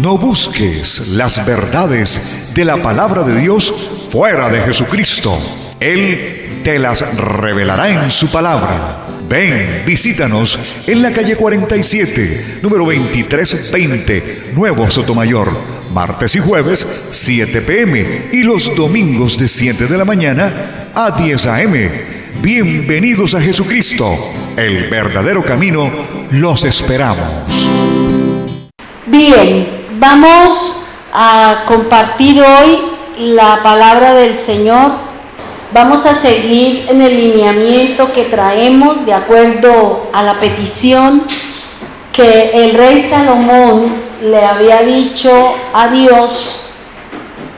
No busques las verdades de la palabra de Dios fuera de Jesucristo. Él te las revelará en su palabra. Ven, visítanos en la calle 47, número 2320, Nuevo Sotomayor. Martes y jueves, 7 p.m. y los domingos de 7 de la mañana a 10 a.m. Bienvenidos a Jesucristo, el verdadero camino. Los esperamos. Bien, vamos a compartir hoy la palabra del Señor. Vamos a seguir en el lineamiento que traemos de acuerdo a la petición que el rey Salomón le había dicho a Dios,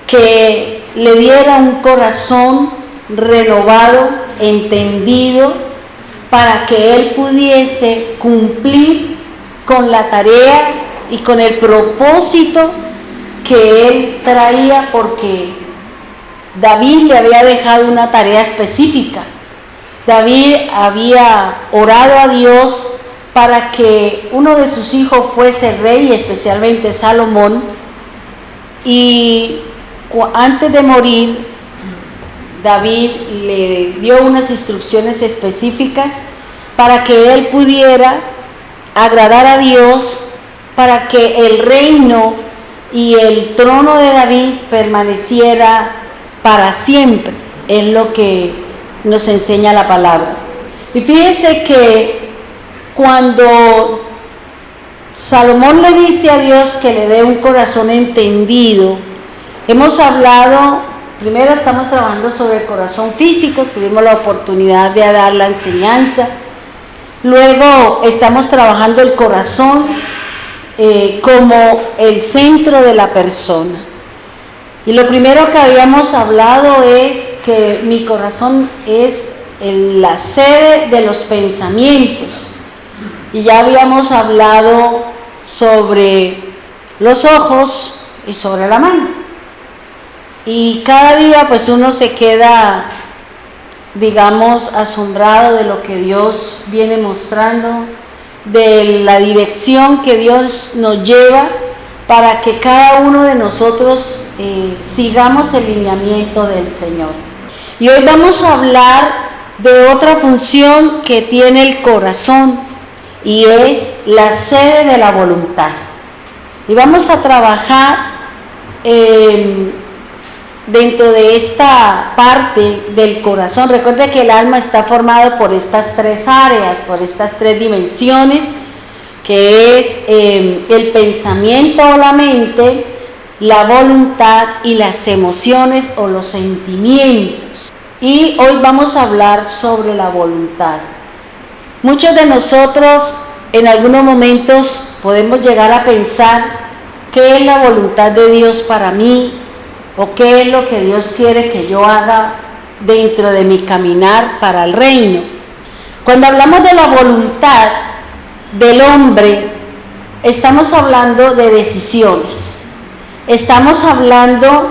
que le diera un corazón renovado, entendido, para que él pudiese cumplir con la tarea y con el propósito que él traía, porque David le había dejado una tarea específica. David había orado a Dios para que uno de sus hijos fuese rey, especialmente Salomón, y antes de morir, David le dio unas instrucciones específicas para que él pudiera agradar a Dios, para que el reino y el trono de David permaneciera para siempre. Es lo que nos enseña la palabra. Y fíjense que cuando Salomón le dice a Dios que le dé un corazón entendido, hemos hablado, primero estamos trabajando sobre el corazón físico, tuvimos la oportunidad de dar la enseñanza. Luego estamos trabajando el corazón como el centro de la persona. Y lo primero que habíamos hablado es que mi corazón es la sede de los pensamientos. Y ya habíamos hablado sobre los ojos y sobre la mano. Y cada día pues uno se queda, digamos, asombrado de lo que Dios viene mostrando, de la dirección que Dios nos lleva para que cada uno de nosotros sigamos el lineamiento del Señor. Y hoy vamos a hablar de otra función que tiene el corazón, y es la sede de la voluntad. Y vamos a trabajar dentro de esta parte del corazón. Recuerde que el alma está formado por estas tres áreas, por estas tres dimensiones, que es el pensamiento o la mente, la voluntad y las emociones o los sentimientos. Y hoy vamos a hablar sobre la voluntad. Muchos de nosotros en algunos momentos podemos llegar a pensar qué es la voluntad de Dios para mí, o qué es lo que Dios quiere que yo haga dentro de mi caminar para el reino. Cuando hablamos de la voluntad del hombre, estamos hablando de decisiones, estamos hablando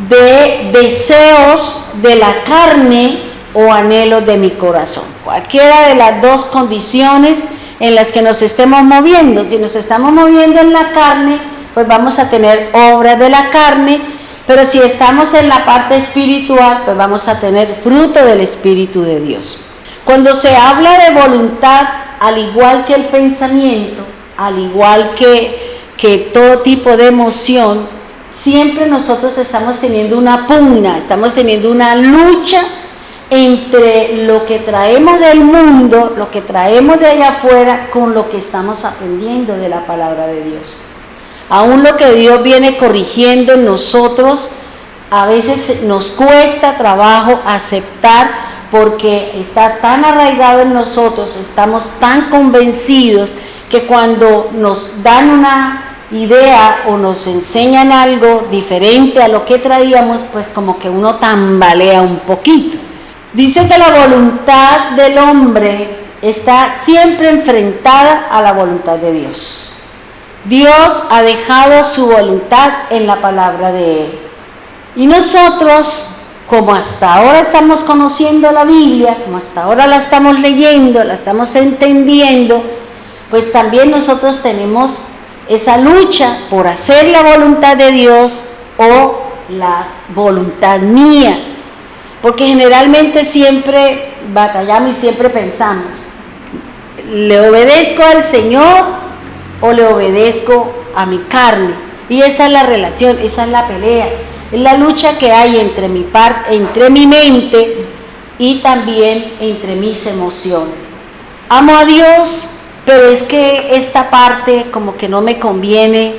de deseos de la carne o anhelos de mi corazón. Cualquiera de las dos condiciones en las que nos estemos moviendo. Si nos estamos moviendo en la carne, pues vamos a tener obras de la carne, pero si estamos en la parte espiritual, pues vamos a tener fruto del Espíritu de Dios. Cuando se habla de voluntad, al igual que el pensamiento, al igual que todo tipo de emoción, siempre nosotros estamos teniendo una pugna, estamos teniendo una lucha entre lo que traemos del mundo, lo que traemos de allá afuera, con lo que estamos aprendiendo de la palabra de Dios. Aún lo que Dios viene corrigiendo en nosotros, a veces nos cuesta trabajo aceptar, porque está tan arraigado en nosotros, estamos tan convencidos, que cuando nos dan una idea o nos enseñan algo diferente a lo que traíamos, pues como que uno tambalea un poquito. Dice que la voluntad del hombre está siempre enfrentada a la voluntad de Dios. Dios ha dejado su voluntad en la palabra de Él. Y nosotros, como hasta ahora estamos conociendo la Biblia, como hasta ahora la estamos leyendo, la estamos entendiendo, pues también nosotros tenemos esa lucha por hacer la voluntad de Dios o la voluntad mía. Porque generalmente siempre batallamos y siempre pensamos, ¿le obedezco al Señor o le obedezco a mi carne? Y esa es la relación, esa es la pelea, es la lucha que hay entre mi mente y también entre mis emociones. Amo a Dios, pero es que esta parte como que no me conviene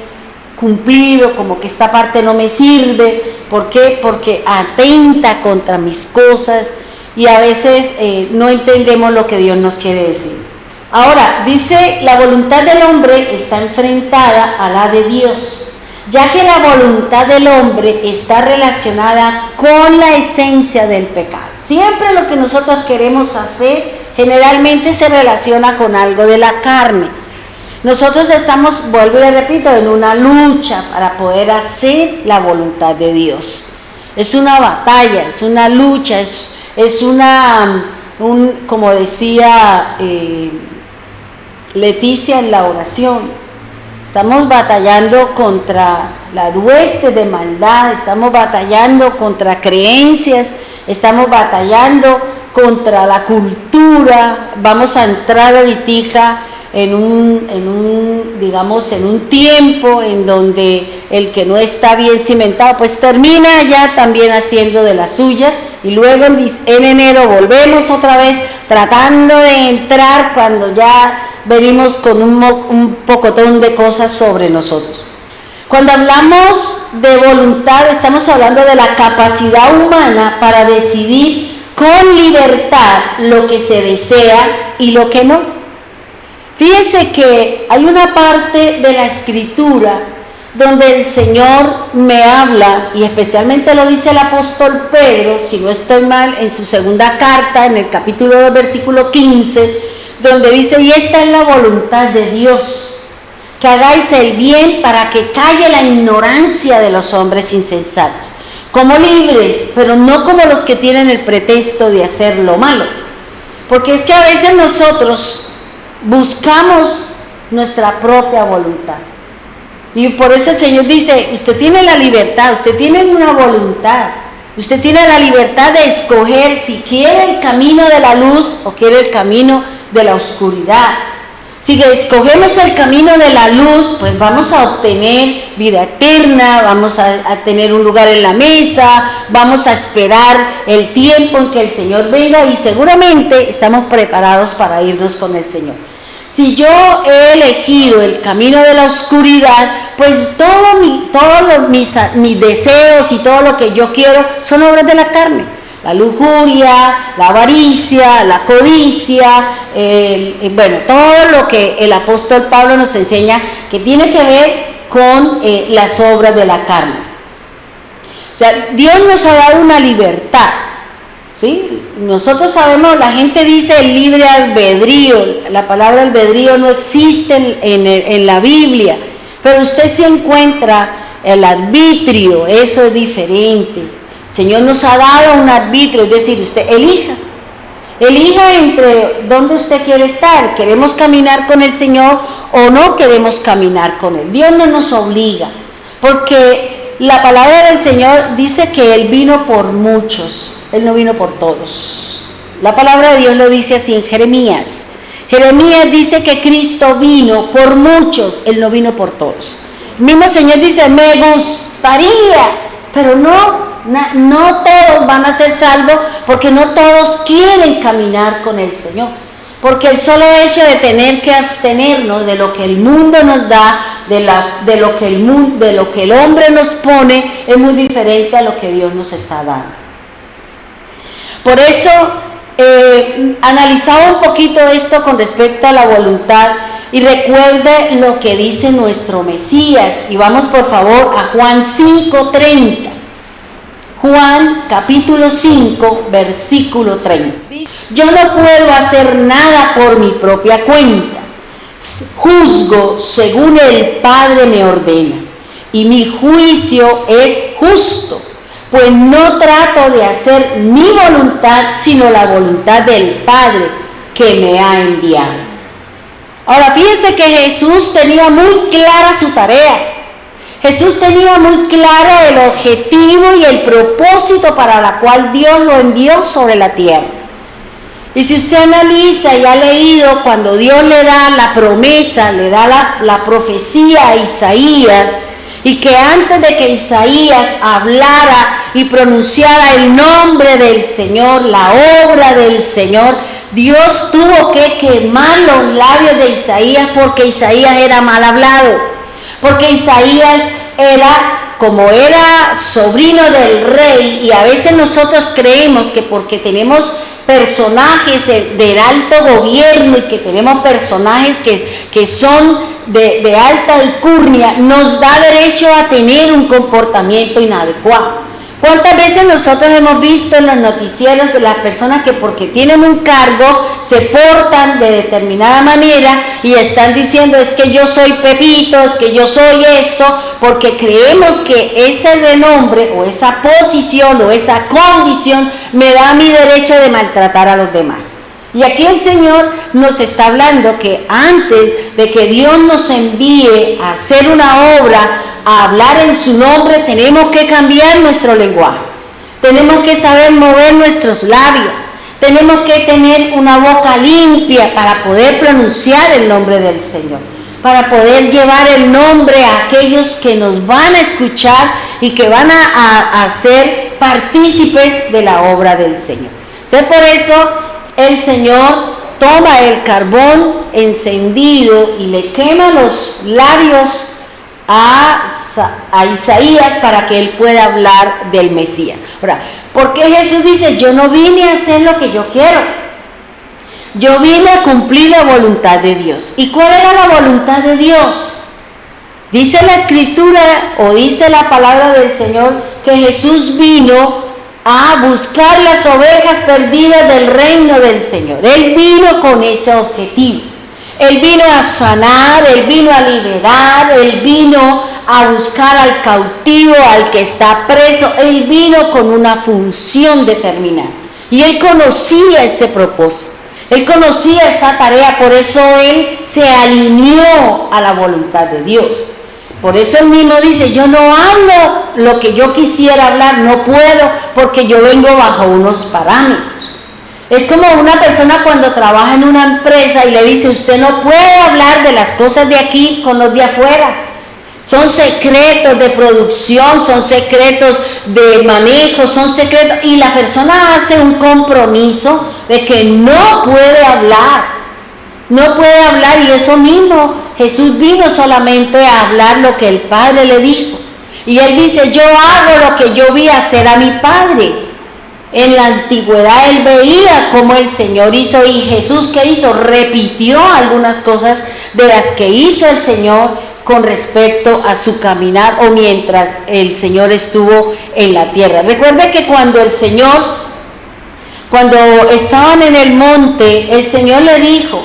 cumplir, o como que esta parte no me sirve. ¿Por qué? Porque atenta contra mis cosas y a veces no entendemos lo que Dios nos quiere decir. Ahora, dice, la voluntad del hombre está enfrentada a la de Dios, ya que la voluntad del hombre está relacionada con la esencia del pecado. Siempre lo que nosotros queremos hacer generalmente se relaciona con algo de la carne. Nosotros estamos, vuelvo y le repito, en una lucha para poder hacer la voluntad de Dios. Es una batalla, es una lucha, es como decía Leticia en la oración, estamos batallando contra la hueste de maldad, estamos batallando contra creencias, estamos batallando contra la cultura. Vamos a entrar ahorita en un tiempo en donde el que no está bien cimentado, pues termina ya también haciendo de las suyas, y luego en enero volvemos otra vez tratando de entrar cuando ya venimos con un pocotón de cosas sobre nosotros. Cuando hablamos de voluntad, estamos hablando de la capacidad humana para decidir con libertad lo que se desea y lo que no. Fíjense que hay una parte de la Escritura donde el Señor me habla, y especialmente lo dice el apóstol Pedro, si no estoy mal, en su segunda carta, en el capítulo 2, versículo 15, donde dice, y esta es la voluntad de Dios, que hagáis el bien para que calle la ignorancia de los hombres insensatos, como libres, pero no como los que tienen el pretexto de hacer lo malo. Porque es que a veces nosotros buscamos nuestra propia voluntad. Y por eso el Señor dice, usted tiene la libertad, usted tiene una voluntad, usted tiene la libertad de escoger si quiere el camino de la luz o quiere el camino de la oscuridad. Si escogemos el camino de la luz, pues vamos a obtener vida eterna, vamos a tener un lugar en la mesa, vamos a esperar el tiempo en que el Señor venga y seguramente estamos preparados para irnos con el Señor. Si yo he elegido el camino de la oscuridad, pues todos mis deseos y todo lo que yo quiero son obras de la carne. La lujuria, la avaricia, la codicia, todo lo que el apóstol Pablo nos enseña que tiene que ver con las obras de la carne. O sea, Dios nos ha dado una libertad, ¿sí? Nosotros sabemos, la gente dice el libre albedrío, la palabra albedrío no existe en la Biblia, pero usted se encuentra el arbitrio, eso es diferente. El Señor nos ha dado un arbitrio, es decir, usted elija entre dónde usted quiere estar. ¿Queremos caminar con el Señor o no queremos caminar con Él? Dios no nos obliga, porque la palabra del Señor dice que Él vino por muchos, Él no vino por todos. La palabra de Dios lo dice así en Jeremías. Jeremías dice que Cristo vino por muchos, Él no vino por todos. El mismo Señor dice, me gustaría, pero no todos van a ser salvos, porque no todos quieren caminar con el Señor. Porque el solo hecho de tener que abstenernos de lo que el mundo nos da, de lo que el hombre nos pone, es muy diferente a lo que Dios nos está dando. Por eso, analizaba un poquito esto con respecto a la voluntad, y recuerde lo que dice nuestro Mesías. Y vamos por favor a Juan 5:30. Juan capítulo 5, versículo 30. Yo no puedo hacer nada por mi propia cuenta. Juzgo según el Padre me ordena. Y mi juicio es justo, pues no trato de hacer mi voluntad, sino la voluntad del Padre que me ha enviado. Ahora, fíjense que Jesús tenía muy clara su tarea. Jesús tenía muy claro el objetivo y el propósito para la cual Dios lo envió sobre la tierra. Y si usted analiza y ha leído, cuando Dios le da la promesa, le da la profecía a Isaías, y que antes de que Isaías hablara y pronunciara el nombre del Señor, la obra del Señor, Dios tuvo que quemar los labios de Isaías porque Isaías era mal hablado, porque Isaías como era sobrino del rey, y a veces nosotros creemos que porque tenemos personajes del alto gobierno y que tenemos personajes que son de alta alcurnia, nos da derecho a tener un comportamiento inadecuado. ¿Cuántas veces nosotros hemos visto en los noticieros de las personas que porque tienen un cargo se portan de determinada manera y están diciendo es que yo soy Pepito, es que yo soy esto, porque creemos que ese renombre o esa posición o esa condición me da mi derecho de maltratar a los demás? Y aquí el Señor nos está hablando que antes de que Dios nos envíe a hacer una obra, a hablar en su nombre, tenemos que cambiar nuestro lenguaje, tenemos que saber mover nuestros labios, tenemos que tener una boca limpia para poder pronunciar el nombre del Señor, para poder llevar el nombre a aquellos que nos van a escuchar y que van a ser partícipes de la obra del Señor. Entonces por eso el Señor toma el carbón encendido y le quema los labios a Isaías para que él pueda hablar del Mesías. Ahora, ¿por qué Jesús dice, yo no vine a hacer lo que yo quiero? Yo vine a cumplir la voluntad de Dios. ¿Y cuál era la voluntad de Dios? Dice la Escritura o dice la palabra del Señor que Jesús vino a buscar las ovejas perdidas del reino del Señor. Él vino con ese objetivo. Él vino a sanar, Él vino a liberar, Él vino a buscar al cautivo, al que está preso. Él vino con una función determinada. Y Él conocía ese propósito. Él conocía esa tarea, por eso Él se alineó a la voluntad de Dios. Por eso Él mismo dice, yo no hablo lo que yo quisiera hablar, no puedo, porque yo vengo bajo unos parámetros. Es como una persona cuando trabaja en una empresa y le dice, usted no puede hablar de las cosas de aquí con los de afuera. Son secretos de producción, son secretos de manejo, son secretos. Y la persona hace un compromiso de que no puede hablar. No puede hablar, y eso mismo, Jesús vino solamente a hablar lo que el Padre le dijo. Y Él dice, yo hago lo que yo vi hacer a mi Padre. En la antigüedad Él veía cómo el Señor hizo, y Jesús, ¿qué hizo? Repitió algunas cosas de las que hizo el Señor con respecto a su caminar o mientras el Señor estuvo en la tierra. Recuerde que cuando estaban en el monte, el Señor le dijo,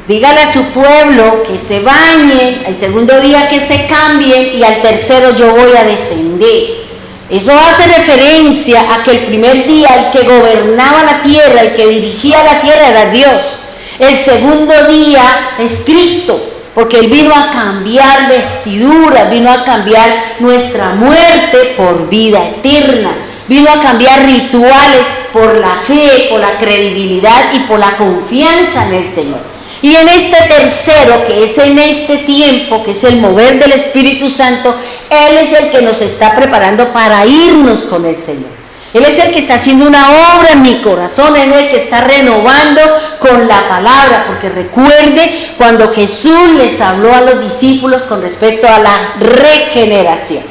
dígale a su pueblo que se bañen, el segundo día que se cambien y al tercero yo voy a descender. Eso hace referencia a que el primer día el que gobernaba la tierra, el que dirigía la tierra era Dios. El segundo día es Cristo, porque Él vino a cambiar vestiduras, vino a cambiar nuestra muerte por vida eterna, vino a cambiar rituales por la fe, por la credibilidad y por la confianza en el Señor. Y en este tercero, que es en este tiempo, que es el mover del Espíritu Santo, Él es el que nos está preparando para irnos con el Señor. Él es el que está haciendo una obra en mi corazón, Él es el que está renovando con la palabra, porque recuerde cuando Jesús les habló a los discípulos con respecto a la regeneración.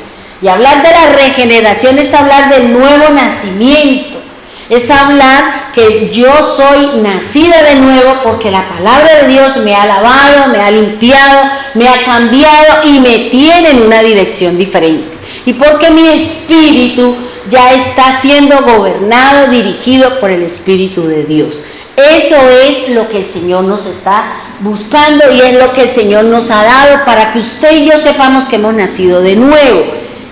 Y hablar de la regeneración es hablar del nuevo nacimiento. Es hablar que yo soy nacida de nuevo porque la palabra de Dios me ha lavado, me ha limpiado, me ha cambiado y me tiene en una dirección diferente. Y porque mi espíritu ya está siendo gobernado, dirigido por el Espíritu de Dios. Eso es lo que el Señor nos está buscando y es lo que el Señor nos ha dado para que usted y yo sepamos que hemos nacido de nuevo,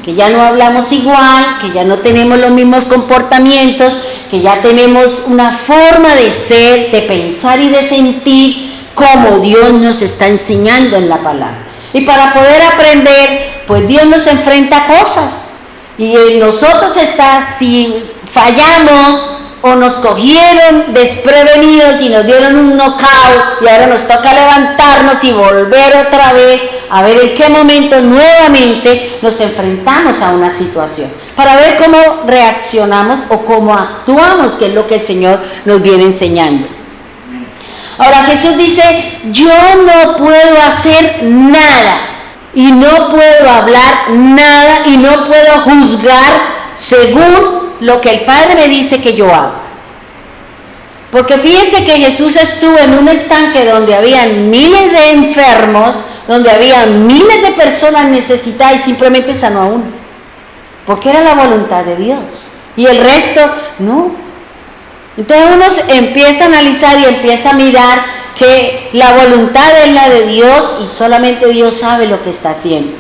que ya no hablamos igual, que ya no tenemos los mismos comportamientos, que ya tenemos una forma de ser, de pensar y de sentir como Dios nos está enseñando en la palabra. Y para poder aprender, pues Dios nos enfrenta a cosas. Y en nosotros está, si fallamos o nos cogieron desprevenidos y nos dieron un knockout y ahora nos toca levantarnos y volver otra vez a ver en qué momento nuevamente nos enfrentamos a una situación, para ver cómo reaccionamos o cómo actuamos, que es lo que el Señor nos viene enseñando. Ahora Jesús dice, yo no puedo hacer nada y no puedo hablar nada y no puedo juzgar según lo que el Padre me dice que yo hago. Porque fíjense que Jesús estuvo en un estanque donde había miles de enfermos, donde había miles de personas necesitadas y simplemente sanó a uno. Porque era la voluntad de Dios. Y el resto, no. Entonces uno empieza a analizar y empieza a mirar que la voluntad es la de Dios y solamente Dios sabe lo que está haciendo.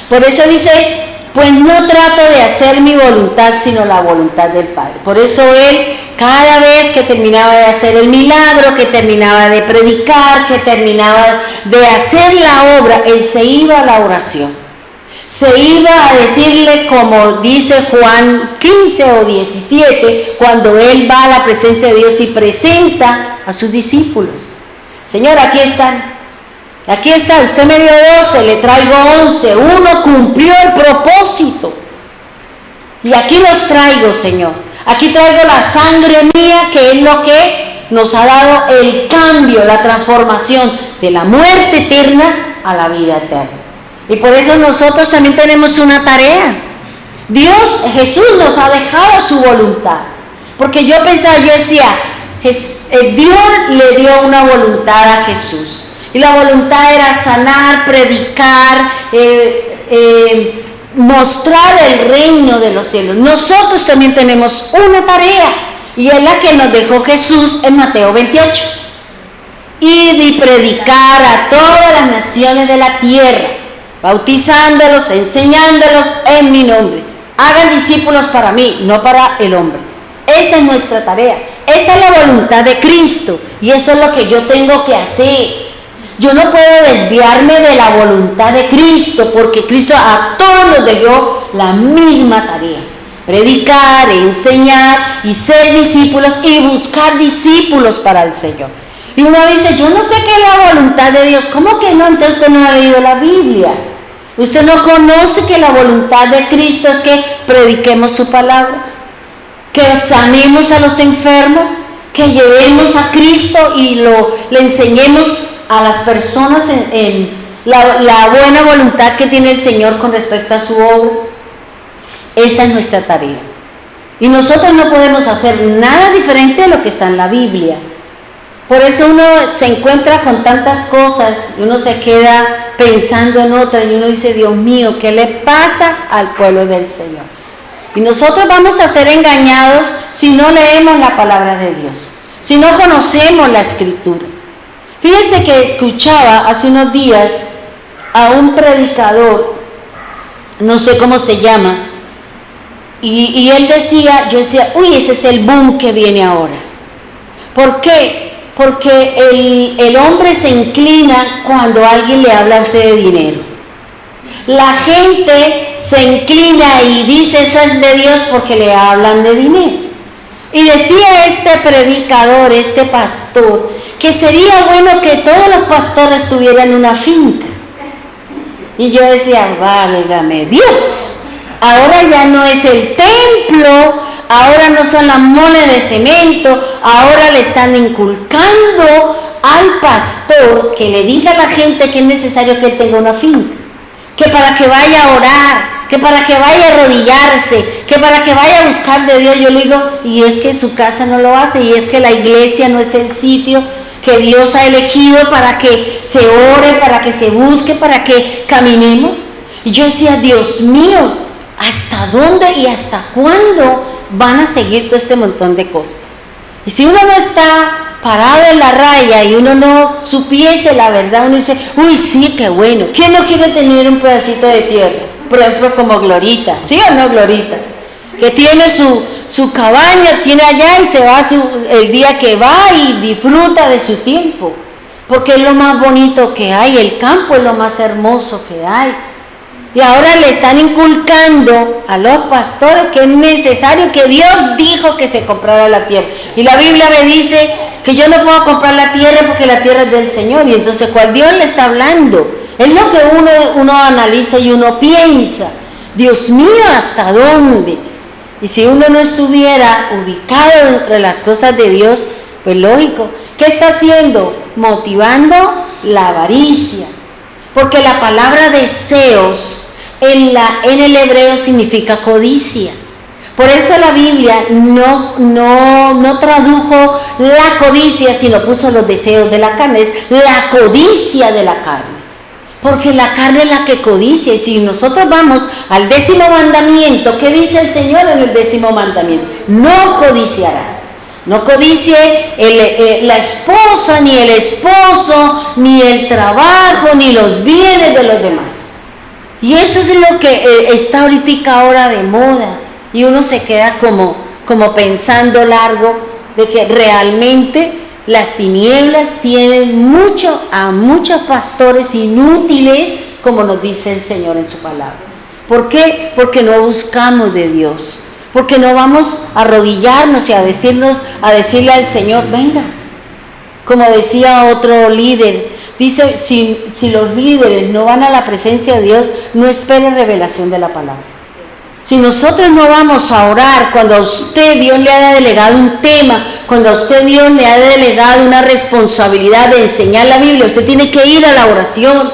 Por eso dice, pues no trato de hacer mi voluntad, sino la voluntad del Padre. Por eso Él, cada vez que terminaba de hacer el milagro, que terminaba de predicar, que terminaba de hacer la obra, Él se iba a la oración. Se iba a decirle, como dice Juan 15 o 17, cuando Él va a la presencia de Dios y presenta a sus discípulos. Señor, aquí están. Aquí está, usted me dio 12, le traigo 11, uno cumplió el propósito. Y aquí los traigo, Señor. Aquí traigo la sangre mía, que es lo que nos ha dado el cambio, la transformación de la muerte eterna a la vida eterna. Y por eso nosotros también tenemos una tarea. Jesús nos ha dejado su voluntad. Porque yo decía, Dios le dio una voluntad a Jesús. Y la voluntad era sanar, predicar, mostrar el reino de los cielos. Nosotros también tenemos una tarea, y es la que nos dejó Jesús en Mateo 28. Ir y predicar a todas las naciones de la tierra, bautizándolos, enseñándolos en mi nombre. Hagan discípulos para mí, no para el hombre. Esa es nuestra tarea. Esa es la voluntad de Cristo, y eso es lo que yo tengo que hacer. Yo no puedo desviarme de la voluntad de Cristo, porque Cristo a todos nos dejó la misma tarea: predicar, enseñar y ser discípulos y buscar discípulos para el Señor. Y uno dice, yo no sé qué es la voluntad de Dios. ¿Cómo que no? Entonces usted no ha leído la Biblia. Usted no conoce que la voluntad de Cristo es que prediquemos su palabra, que sanemos a los enfermos, que llevemos a Cristo y le enseñemos a las personas en la buena voluntad que tiene el Señor con respecto a su obra. Esa es nuestra tarea. Y nosotros no podemos hacer nada diferente de lo que está en la Biblia. Por eso uno se encuentra con tantas cosas y uno se queda pensando en otras y uno dice, Dios mío, ¿qué le pasa al pueblo del Señor? Y nosotros vamos a ser engañados si no leemos la palabra de Dios, si no conocemos la Escritura. Fíjense que escuchaba hace unos días a un predicador, no sé cómo se llama, y él decía, yo decía, uy, ese es el boom que viene ahora. ¿Por qué? Porque el hombre se inclina cuando alguien le habla a usted de dinero. La gente se inclina y dice, eso es de Dios, porque le hablan de dinero. Y decía este predicador, este pastor, que sería bueno que todos los pastores tuvieran una finca. Y yo decía, válgame Dios, ahora ya no es el templo, ahora no son las moles de cemento, ahora le están inculcando al pastor que le diga a la gente que es necesario que él tenga una finca, que para que vaya a orar, que para que vaya a arrodillarse, que para que vaya a buscar de Dios. Yo le digo, y es que su casa no lo hace, y es que la iglesia no es el sitio que Dios ha elegido para que se ore, para que se busque, para que caminemos. Y yo decía, Dios mío, ¿hasta dónde y hasta cuándo van a seguir todo este montón de cosas? Y si uno no está parado en la raya y uno no supiese la verdad, uno dice, uy, sí, qué bueno. ¿Quién no quiere tener un pedacito de tierra? Por ejemplo, como Glorita, ¿sí o no, Glorita? que tiene su cabaña, tiene allá y se va el día que va y disfruta de su tiempo, porque es lo más bonito que hay, el campo es lo más hermoso que hay. Y ahora le están inculcando a los pastores que es necesario, que Dios dijo que se comprara la tierra. Y la Biblia me dice que yo no puedo comprar la tierra porque la tierra es del Señor. Y entonces, ¿cuál Dios le está hablando? Es lo que uno analiza y uno piensa. Dios mío, ¿hasta dónde? Y si uno no estuviera ubicado dentro de las cosas de Dios, pues lógico. ¿Qué está haciendo? Motivando la avaricia. Porque la palabra deseos en el hebreo significa codicia. Por eso la Biblia no tradujo la codicia, sino puso los deseos de la carne. Es la codicia de la carne. Porque la carne es la que codicia. Y si nosotros vamos al 10º mandamiento, ¿qué dice el Señor en el 10º mandamiento? No codiciarás. No codicie la esposa, ni el esposo, ni el trabajo, ni los bienes de los demás. Y eso es lo que está ahorita ahora de moda. Y uno se queda como pensando largo de que realmente las tinieblas tienen a muchos pastores inútiles, como nos dice el Señor en su palabra. ¿Por qué? Porque no buscamos de Dios. Porque no vamos a arrodillarnos y a decirle al Señor, venga. Como decía otro líder, dice, si los líderes no van a la presencia de Dios, no esperen revelación de la palabra. Si nosotros no vamos a orar cuando a usted Dios le haya delegado un tema, cuando a usted Dios le haya delegado una responsabilidad de enseñar la Biblia, usted tiene que ir a la oración.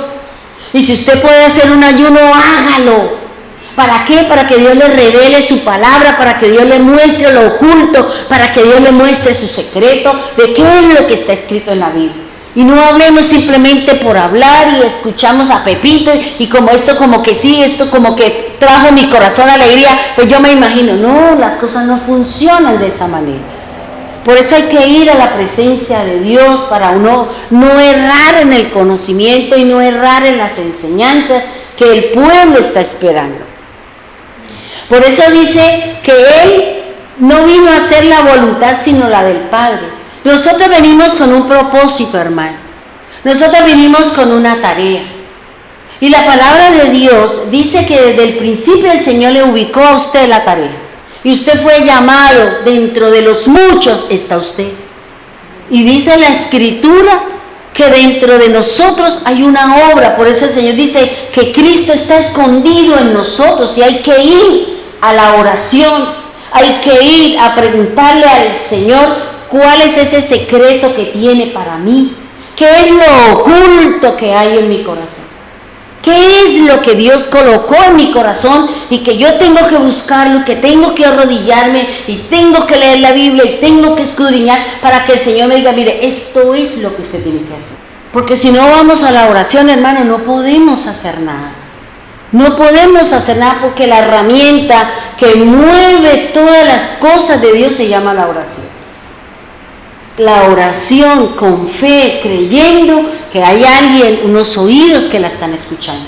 Y si usted puede hacer un ayuno, hágalo. ¿Para qué? Para que Dios le revele su palabra, para que Dios le muestre lo oculto, para que Dios le muestre su secreto de qué es lo que está escrito en la Biblia. Y no hablemos simplemente por hablar y escuchamos a Pepito y como esto como que sí, esto como que trajo mi corazón alegría, pues yo me imagino, no, las cosas no funcionan de esa manera. Por eso hay que ir a la presencia de Dios para uno no errar en el conocimiento y no errar en las enseñanzas que el pueblo está esperando. Por eso dice que Él no vino a hacer la voluntad sino la del Padre. Nosotros venimos con un propósito, hermano. Nosotros venimos con una tarea. Y la palabra de Dios dice que desde el principio el Señor le ubicó a usted la tarea. Y usted fue llamado, dentro de los muchos está usted. Y dice la Escritura que dentro de nosotros hay una obra. Por eso el Señor dice que Cristo está escondido en nosotros y hay que ir a la oración, hay que ir a preguntarle al Señor cuál es ese secreto que tiene para mí, qué es lo oculto que hay en mi corazón, qué es lo que Dios colocó en mi corazón y que yo tengo que buscarlo, que tengo que arrodillarme y tengo que leer la Biblia y tengo que escudriñar para que el Señor me diga, mire, esto es lo que usted tiene que hacer. Porque si no vamos a la oración, hermano, no podemos hacer nada. No podemos hacer nada porque la herramienta que mueve todas las cosas de Dios se llama la oración. La oración con fe, creyendo que hay alguien, unos oídos que la están escuchando.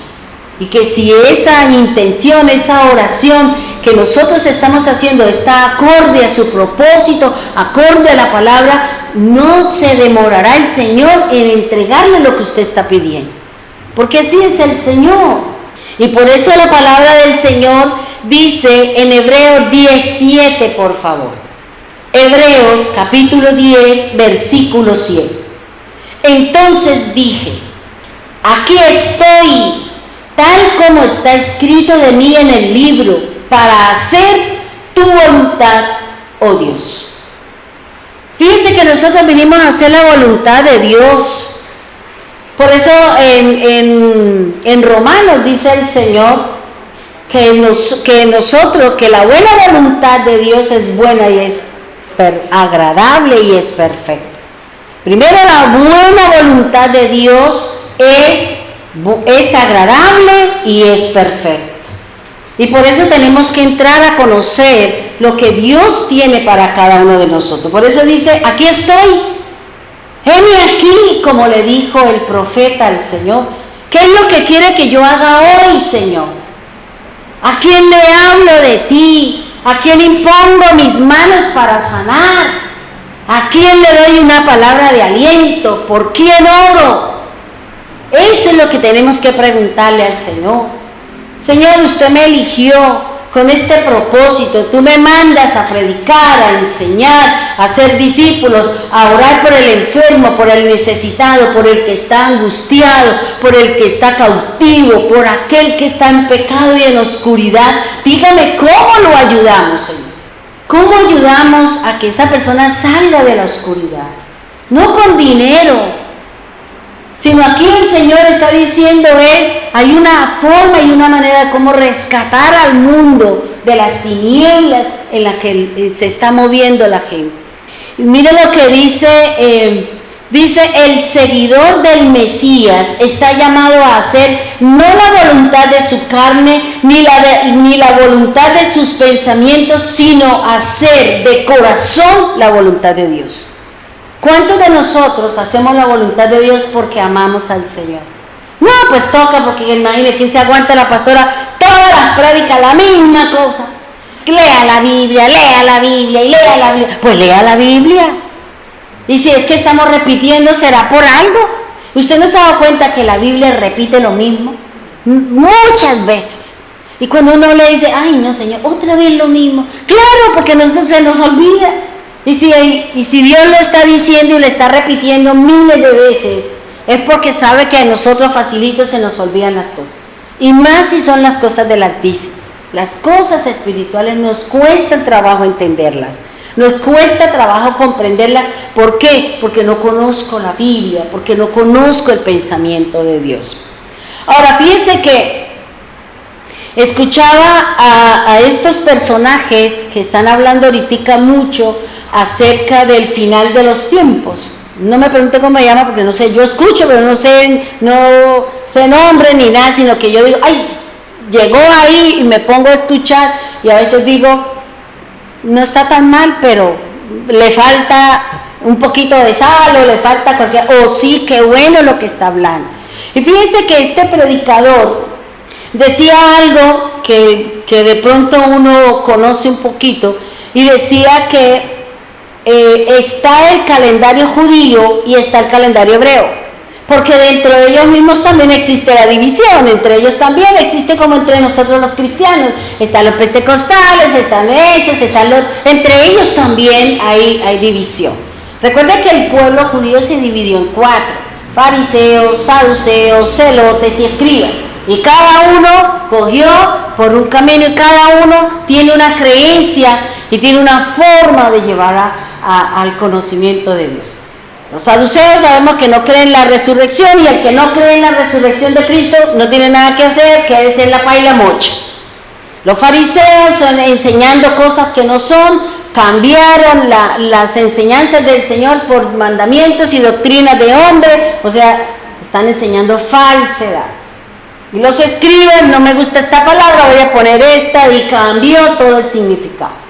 Y que si esa intención, esa oración que nosotros estamos haciendo está acorde a su propósito, acorde a la palabra, no se demorará el Señor en entregarle lo que usted está pidiendo. Porque así es el Señor. Y por eso la palabra del Señor dice en Hebreos 10:7, por favor. Hebreos capítulo 10, versículo 7. Entonces dije, aquí estoy, tal como está escrito de mí en el libro, para hacer tu voluntad, oh Dios. Fíjense que nosotros vinimos a hacer la voluntad de Dios. Por eso en Romanos dice el Señor que la buena voluntad de Dios es buena y es agradable y es perfecta. Primero, la buena voluntad de Dios es agradable y es perfecta. Y por eso tenemos que entrar a conocer lo que Dios tiene para cada uno de nosotros. Por eso dice, aquí estoy. Heme aquí, como le dijo el profeta al Señor. ¿Qué es lo que quiere que yo haga hoy, Señor? ¿A quién le hablo de ti? ¿A quién impongo mis manos para sanar? ¿A quién le doy una palabra de aliento? ¿Por quién oro? Eso es lo que tenemos que preguntarle al Señor. Señor, usted me eligió con este propósito. Tú me mandas a predicar, a enseñar, a ser discípulos, a orar por el enfermo, por el necesitado, por el que está angustiado, por el que está cautivo, por aquel que está en pecado y en oscuridad. Dígame, ¿cómo lo ayudamos, Señor? ¿Cómo ayudamos a que esa persona salga de la oscuridad? No con dinero, sino aquí el Señor está diciendo hay una forma y una manera de cómo rescatar al mundo de las tinieblas en las que se está moviendo la gente. Y mire lo que dice, el seguidor del Mesías está llamado a hacer no la voluntad de su carne, ni la voluntad de sus pensamientos, sino hacer de corazón la voluntad de Dios. ¿Cuántos de nosotros hacemos la voluntad de Dios porque amamos al Señor? No, pues toca, porque imagínate quién se aguanta la pastora todas las prédicas, la misma cosa. Lea la Biblia y lea la Biblia. Pues lea la Biblia. Y si es que estamos repitiendo, será por algo. ¿Usted no se ha dado cuenta que la Biblia repite lo mismo? Muchas veces. Y cuando uno le dice, ay no, Señor, otra vez lo mismo. Claro, porque se nos olvida. Y si Dios lo está diciendo y lo está repitiendo miles de veces, es porque sabe que a nosotros facilito se nos olvidan las cosas. Y más si son las cosas del Altísimo. Las cosas espirituales nos cuesta trabajo entenderlas. Nos cuesta trabajo comprenderlas. ¿Por qué? Porque no conozco la Biblia, porque no conozco el pensamiento de Dios. Ahora, fíjense que escuchaba a estos personajes que están hablando ahorita mucho acerca del final de los tiempos. No me pregunte cómo me llama porque no sé, yo escucho, pero no sé nombre ni nada, sino que yo digo, ay, llegó ahí y me pongo a escuchar y a veces digo, no está tan mal, pero le falta un poquito de sal o le falta sí, qué bueno lo que está hablando. Y fíjense que este predicador decía algo que de pronto uno conoce un poquito y decía que está el calendario judío y está el calendario hebreo, porque dentro de ellos mismos también existe la división, entre ellos también existe como entre nosotros los cristianos, están los pentecostales, están estos, entre ellos también hay división. Recuerda que el pueblo judío se dividió en 4, fariseos, saduceos, celotes y escribas, y cada uno cogió por un camino y cada uno tiene una creencia y tiene una forma de llevar al conocimiento de Dios. Los saduceos sabemos que no creen en la resurrección, y el que no cree en la resurrección de Cristo no tiene nada que hacer que hacer la pay y la mocha. Los fariseos son enseñando cosas que no son, cambiaron las enseñanzas del Señor por mandamientos y doctrinas de hombre, o sea, están enseñando falsedades. Y los escribas, no me gusta esta palabra, voy a poner esta, y cambió todo el significado.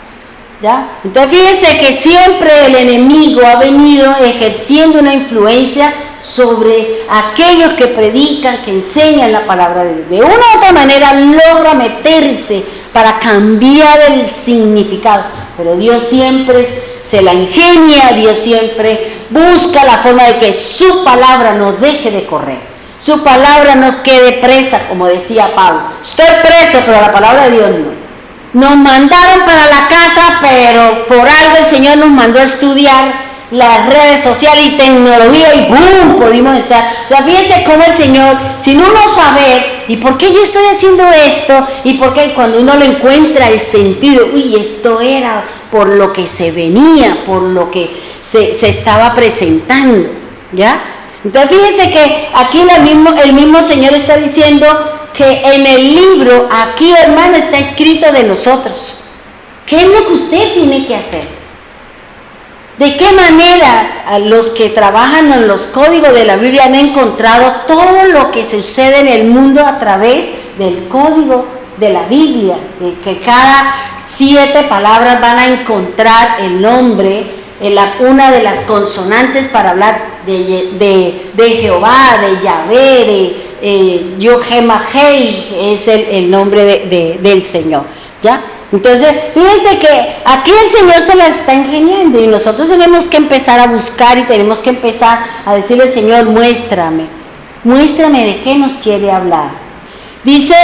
¿Ya? Entonces fíjense que siempre el enemigo ha venido ejerciendo una influencia sobre aquellos que predican, que enseñan la palabra de Dios. De una u otra manera logra meterse para cambiar el significado, pero Dios siempre se la ingenia, Dios siempre busca la forma de que su palabra no deje de correr, su palabra no quede presa, como decía Pablo. Estoy preso, pero la palabra de Dios no. Nos mandaron para la casa, pero por algo el Señor nos mandó a estudiar las redes sociales y tecnología y ¡boom! Pudimos entrar. O sea, fíjense cómo el Señor, sin uno saber, ¿y por qué yo estoy haciendo esto? Y por qué cuando uno le encuentra el sentido, uy, esto era por lo que se venía, por lo que se estaba presentando, ¿ya? Entonces fíjense que aquí el mismo Señor está diciendo que en el libro, aquí hermano, está escrito de nosotros. ¿Qué es lo que usted tiene que hacer? ¿De qué manera los que trabajan en los códigos de la Biblia han encontrado todo lo que sucede en el mundo a través del código de la Biblia? De que cada 7 palabras van a encontrar el nombre, una de las consonantes para hablar de Jehová, de Yahvé, de Yohemahei, es el nombre del Señor, ¿ya? Entonces, fíjense que aquí el Señor se la está ingeniando y nosotros tenemos que empezar a buscar y tenemos que empezar a decirle, Señor, muéstrame de qué nos quiere hablar. Dice,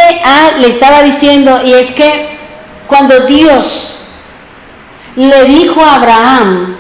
le estaba diciendo, y es que cuando Dios le dijo a Abraham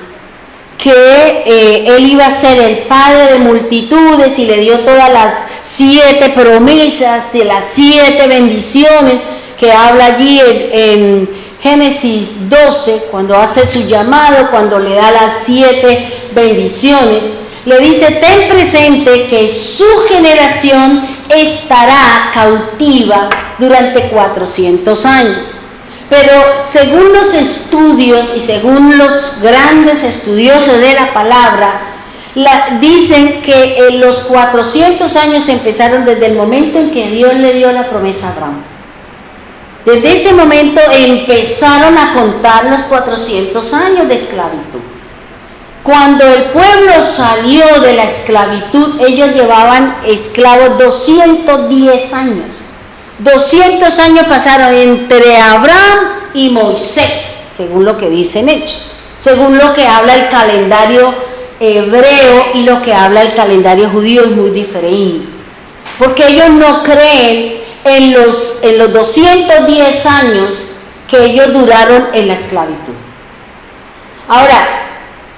que él iba a ser el padre de multitudes y le dio todas las 7 promesas y las 7 bendiciones que habla allí en Génesis 12, cuando hace su llamado, cuando le da las 7 bendiciones, le dice, ten presente que su generación estará cautiva durante 400 años. Pero según los estudios y según los grandes estudiosos de la palabra, dicen que los 400 años empezaron desde el momento en que Dios le dio la promesa a Abraham. Desde ese momento empezaron a contar los 400 años de esclavitud. Cuando el pueblo salió de la esclavitud, ellos llevaban esclavos 210 años. 200 años pasaron entre Abraham y Moisés, según lo que dicen ellos, según lo que habla el calendario hebreo y lo que habla el calendario judío es muy diferente, porque ellos no creen en los 210 años que ellos duraron en la esclavitud. Ahora,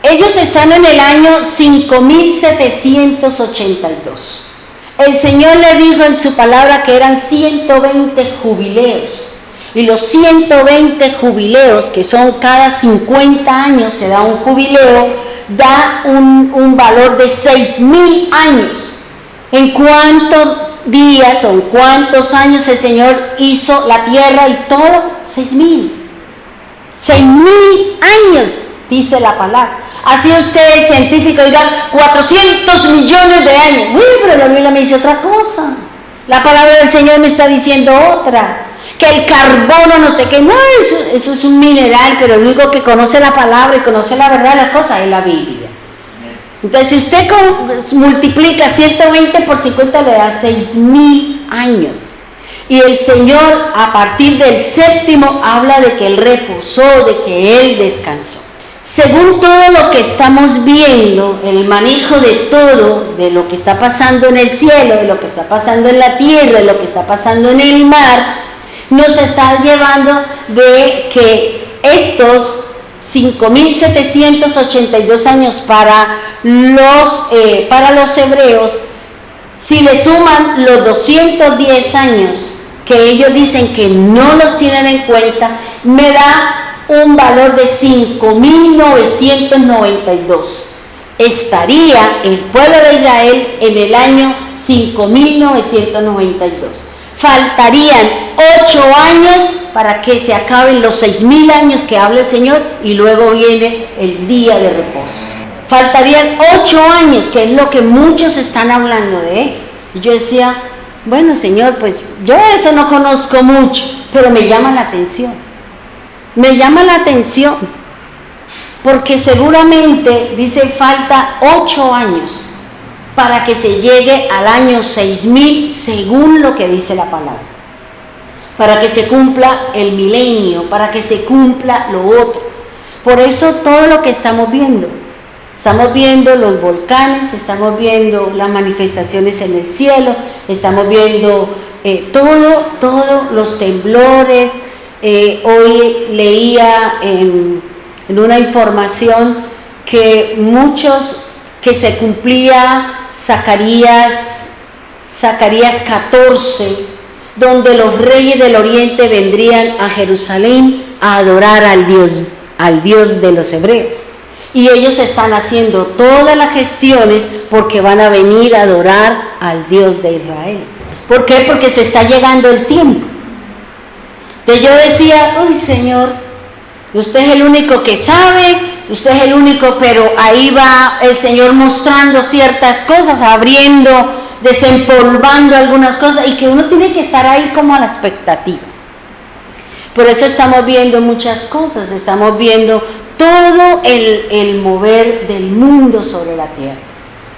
ellos están en el año 5782. El Señor le dijo en su palabra que eran 120 jubileos. Y los 120 jubileos, que son cada 50 años se da un jubileo, da un valor de 6,000 años. ¿En cuántos días o en cuántos años el Señor hizo la tierra y todo? 6,000. 6,000 años, dice la palabra. Así usted, el científico, diga 400 millones de años. Uy, pero la Biblia me dice otra cosa. La palabra del Señor me está diciendo otra. Que el carbono, no sé qué. No, eso es un mineral, pero el único que conoce la palabra y conoce la verdad de las cosas es la Biblia. Entonces, si usted multiplica 120 por 50, le da 6,000 años. Y el Señor, a partir del 7º, habla de que Él reposó, de que Él descansó. Según todo lo que estamos viendo, el manejo de todo, de lo que está pasando en el cielo, de lo que está pasando en la tierra, de lo que está pasando en el mar, nos está llevando de que estos 5,782 años para los hebreos, si le suman los 210 años que ellos dicen que no los tienen en cuenta, me da un valor de 5,992. Estaría el pueblo de Israel en el año 5,992. Faltarían 8 años para que se acaben los 6,000 años que habla el Señor y luego viene el día de reposo. Faltarían 8 años, que es lo que muchos están hablando de eso. Y yo decía, bueno, Señor, pues yo eso no conozco mucho, pero me llama la atención. Me llama la atención porque seguramente dice falta 8 años para que se llegue al año 6,000 según lo que dice la palabra, para que se cumpla el milenio, para que se cumpla lo otro. Por eso todo lo que estamos viendo los volcanes, estamos viendo las manifestaciones en el cielo, estamos viendo todos los temblores. Hoy leía en una información que se cumplía Zacarías 14, donde los reyes del oriente vendrían a Jerusalén a adorar al Dios de los hebreos. Y ellos están haciendo todas las gestiones porque van a venir a adorar al Dios de Israel. ¿Por qué? Porque se está llegando el tiempo. Entonces yo decía, uy, Señor, usted es el único que sabe, usted es el único, pero ahí va el Señor mostrando ciertas cosas, abriendo, desempolvando algunas cosas, y que uno tiene que estar ahí como a la expectativa. Por eso estamos viendo muchas cosas, estamos viendo todo el mover del mundo sobre la tierra,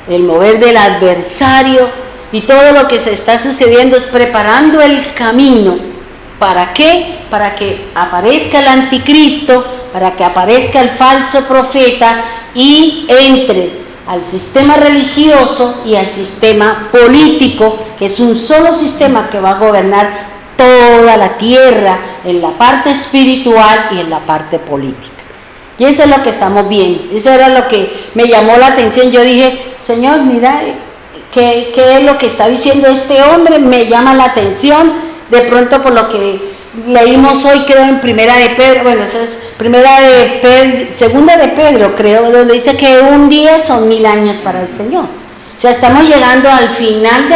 el mover del adversario, y todo lo que se está sucediendo es preparando el camino. ¿Para qué? para que aparezca el anticristo, para que aparezca el falso profeta y entre al sistema religioso y al sistema político, que es un solo sistema que va a gobernar toda la tierra en la parte espiritual y en la parte política. Y eso es lo que estamos viendo. Eso era lo que me llamó la atención. Yo dije, Señor, mira, ¿qué es lo que está diciendo este hombre? Me llama la atención, de pronto por lo que leímos hoy, creo, en Primera de Pedro, bueno, eso es Segunda de Pedro, creo, donde dice que un día son 1000 años para el Señor. O sea, estamos llegando al final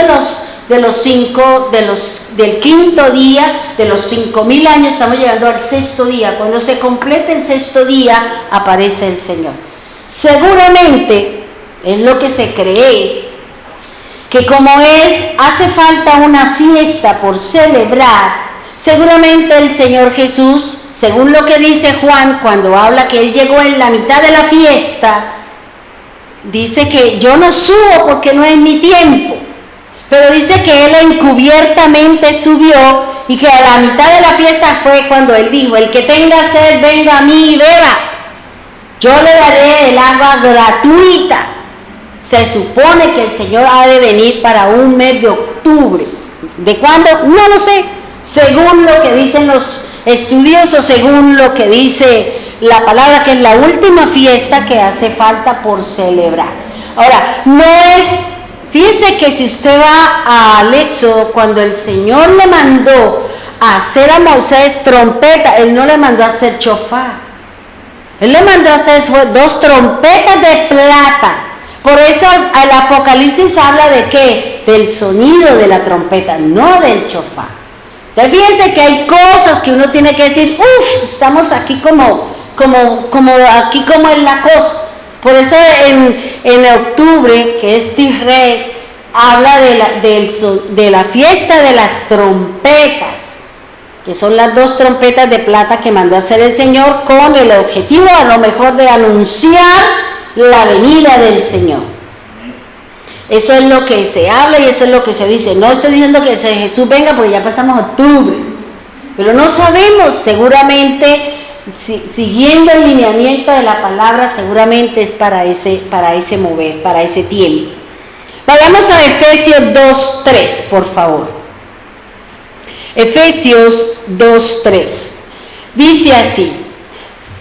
del quinto día, de los 5000 años, estamos llegando al sexto día. Cuando se complete el sexto día, aparece el Señor. Seguramente, es lo que se cree, que como hace falta una fiesta por celebrar, seguramente el Señor Jesús, según lo que dice Juan, cuando habla que Él llegó en la mitad de la fiesta, dice que yo no subo porque no es mi tiempo, pero dice que Él encubiertamente subió y que a la mitad de la fiesta fue cuando Él dijo, el que tenga sed, venga a mí y beba, yo le daré el agua gratuita. Se supone que el Señor ha de venir para un mes de octubre. ¿De cuándo? No lo sé. Según lo que dicen los estudiosos, según lo que dice la palabra, que es la última fiesta que hace falta por celebrar. Ahora, fíjese que si usted va al Éxodo, cuando el Señor le mandó a hacer a Moisés trompeta, Él no le mandó a hacer chofar. Él le mandó a hacer 2 trompetas de plata. Por eso el Apocalipsis habla de ¿qué? Del sonido de la trompeta, no del chofar. Entonces fíjense que hay cosas que uno tiene que decir, estamos aquí como en la cosa. Por eso en octubre, que es Tishrei, habla de la fiesta de las trompetas, que son las 2 trompetas de plata que mandó a hacer el Señor con el objetivo a lo mejor de anunciar la venida del Señor. Eso es lo que se habla y eso es lo que se dice. No estoy diciendo que Jesús venga porque ya pasamos octubre, pero no sabemos. Seguramente, siguiendo el lineamiento de la palabra, seguramente es para ese mover, para ese tiempo. Vayamos a Efesios 2:3, por favor. Efesios 2:3 dice así: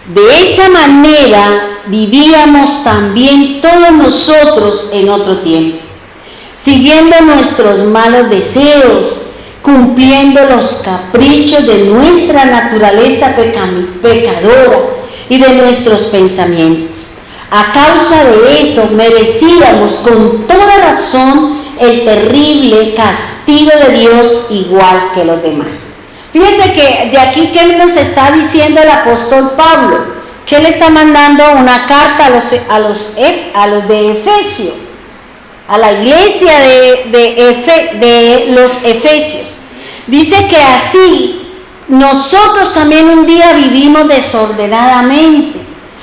de esa manera vivíamos también todos nosotros en otro tiempo, siguiendo nuestros malos deseos, cumpliendo los caprichos de nuestra naturaleza pecadora y de nuestros pensamientos. A causa de eso merecíamos con toda razón el terrible castigo de Dios, igual que los demás. Fíjense que de aquí, ¿qué nos está diciendo el apóstol Pablo? Que él está mandando una carta a los de Efesio, a la iglesia de los Efesios. Dice que así nosotros también un día vivimos desordenadamente.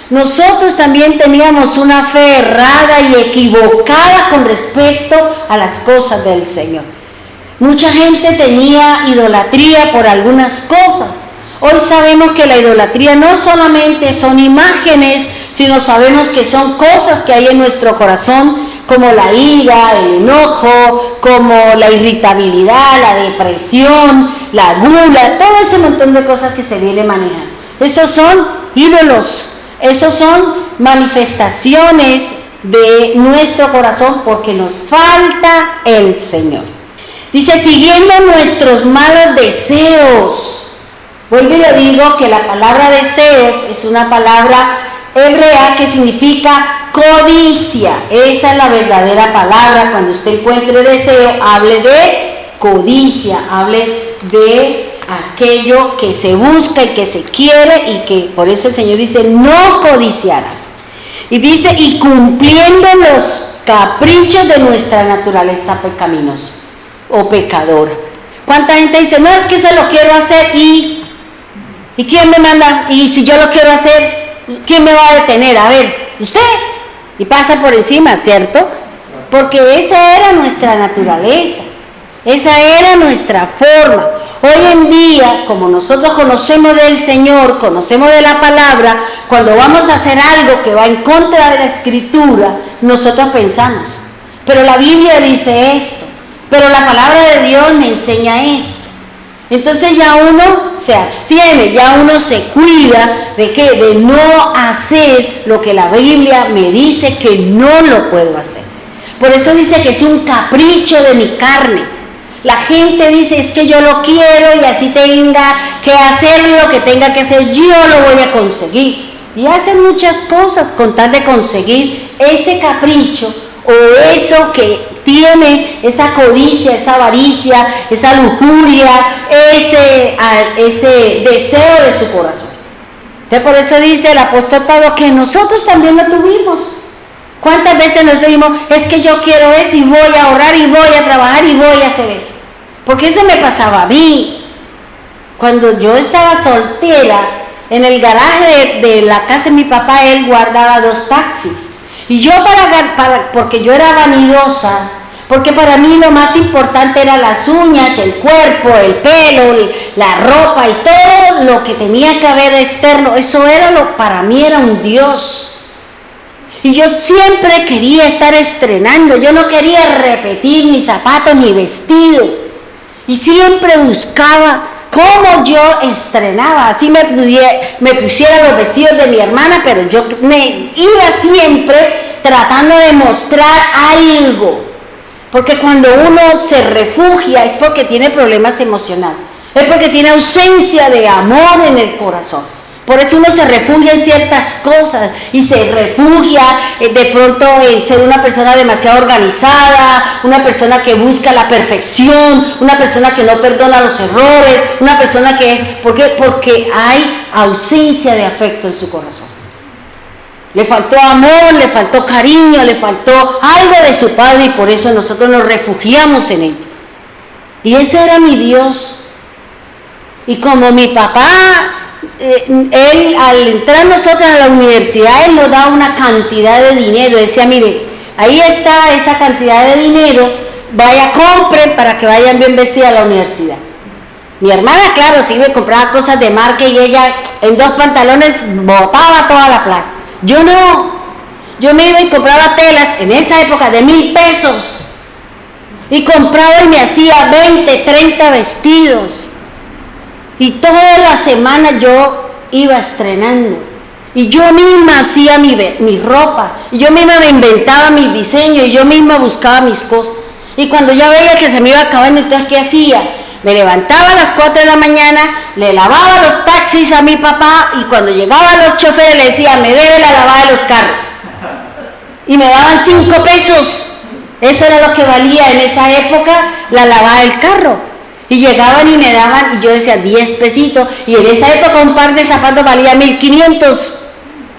Nosotros también teníamos una fe errada y equivocada con respecto a las cosas del Señor. Mucha gente tenía idolatría por algunas cosas. Hoy sabemos que la idolatría no solamente son imágenes, sino sabemos que son cosas que hay en nuestro corazón, como la ira, el enojo, como la irritabilidad, la depresión, la gula, todo ese montón de cosas que se viene manejando. Esos son ídolos, esos son manifestaciones de nuestro corazón porque nos falta el Señor. Dice, siguiendo nuestros malos deseos. Vuelvo y le digo que la palabra deseos es una palabra hebrea que significa codicia. Esa es la verdadera palabra. Cuando usted encuentre deseo, hable de codicia, hable de aquello que se busca y que se quiere, y que por eso el Señor dice, no codiciarás. Y dice, y cumpliendo los caprichos de nuestra naturaleza pecaminosa o pecadora. ¿Cuánta gente dice, no, es que se lo quiero hacer ¿y quién me manda? Y si yo lo quiero hacer, ¿quién me va a detener? A ver, usted. Y pasa por encima, ¿cierto? Porque esa era nuestra naturaleza, esa era nuestra forma. Hoy en día, como nosotros conocemos del Señor, conocemos de la palabra, cuando vamos a hacer algo que va en contra de la Escritura, nosotros pensamos, pero la Biblia dice esto, pero la palabra de Dios me enseña esto. Entonces ya uno se abstiene, ya uno se cuida de ¿qué? De no hacer lo que la Biblia me dice que no lo puedo hacer. Por eso dice que es un capricho de mi carne. La gente dice, es que yo lo quiero y así tenga que hacer lo que tenga que hacer, yo lo voy a conseguir. Y hacen muchas cosas con tal de conseguir ese capricho o eso que tiene, esa codicia, esa avaricia, esa lujuria, ese deseo de su corazón. Entonces por eso dice el apóstol Pablo que nosotros también lo tuvimos. ¿Cuántas veces nos decimos, es que yo quiero eso y voy a orar y voy a trabajar y voy a hacer eso? Porque eso me pasaba a mí. Cuando yo estaba soltera, en el garaje de la casa de mi papá, él guardaba 2 taxis. Y yo porque yo era vanidosa, porque para mí lo más importante eran las uñas, el cuerpo, el pelo, la ropa y todo lo que tenía que haber externo, eso era para mí era un Dios. Y yo siempre quería estar estrenando, yo no quería repetir ni zapatos ni vestido. Y siempre buscaba cómo yo estrenaba, así me pusiera los vestidos de mi hermana, pero yo me iba siempre tratando de mostrar algo. Porque cuando uno se refugia es porque tiene problemas emocionales, es porque tiene ausencia de amor en el corazón. Por eso uno se refugia en ciertas cosas y se refugia de pronto en ser una persona demasiado organizada, una persona que busca la perfección, una persona que no perdona los errores, una persona que es... Porque hay ausencia de afecto en su corazón. Le faltó amor, le faltó cariño, le faltó algo de su padre y por eso nosotros nos refugiamos en él. Y ese era mi Dios. Y como mi papá... él al entrar nosotros a la universidad, él nos daba una cantidad de dinero, decía, mire, ahí está esa cantidad de dinero, vaya, compren para que vayan bien vestidas a la universidad. Mi hermana, claro, sí me compraba cosas de marca y ella en 2 pantalones botaba toda la plata. Yo no, yo me iba y compraba telas en esa época de 1,000 pesos y compraba y me hacía 20, 30 vestidos. Y toda la semana yo iba estrenando. Y yo misma hacía mi ropa. Y yo misma me inventaba mis diseños. Y yo misma buscaba mis cosas. Y cuando ya veía que se me iba acabando, entonces ¿qué hacía? Me levantaba a las 4 de la mañana, le lavaba los taxis a mi papá. Y cuando llegaban los choferes le decía, me debe la lavada de los carros. Y me daban 5 pesos. Eso era lo que valía en esa época la lavada del carro. Y llegaban y me daban, y yo decía 10 pesitos, y en esa época un par de zapatos valía 1,500.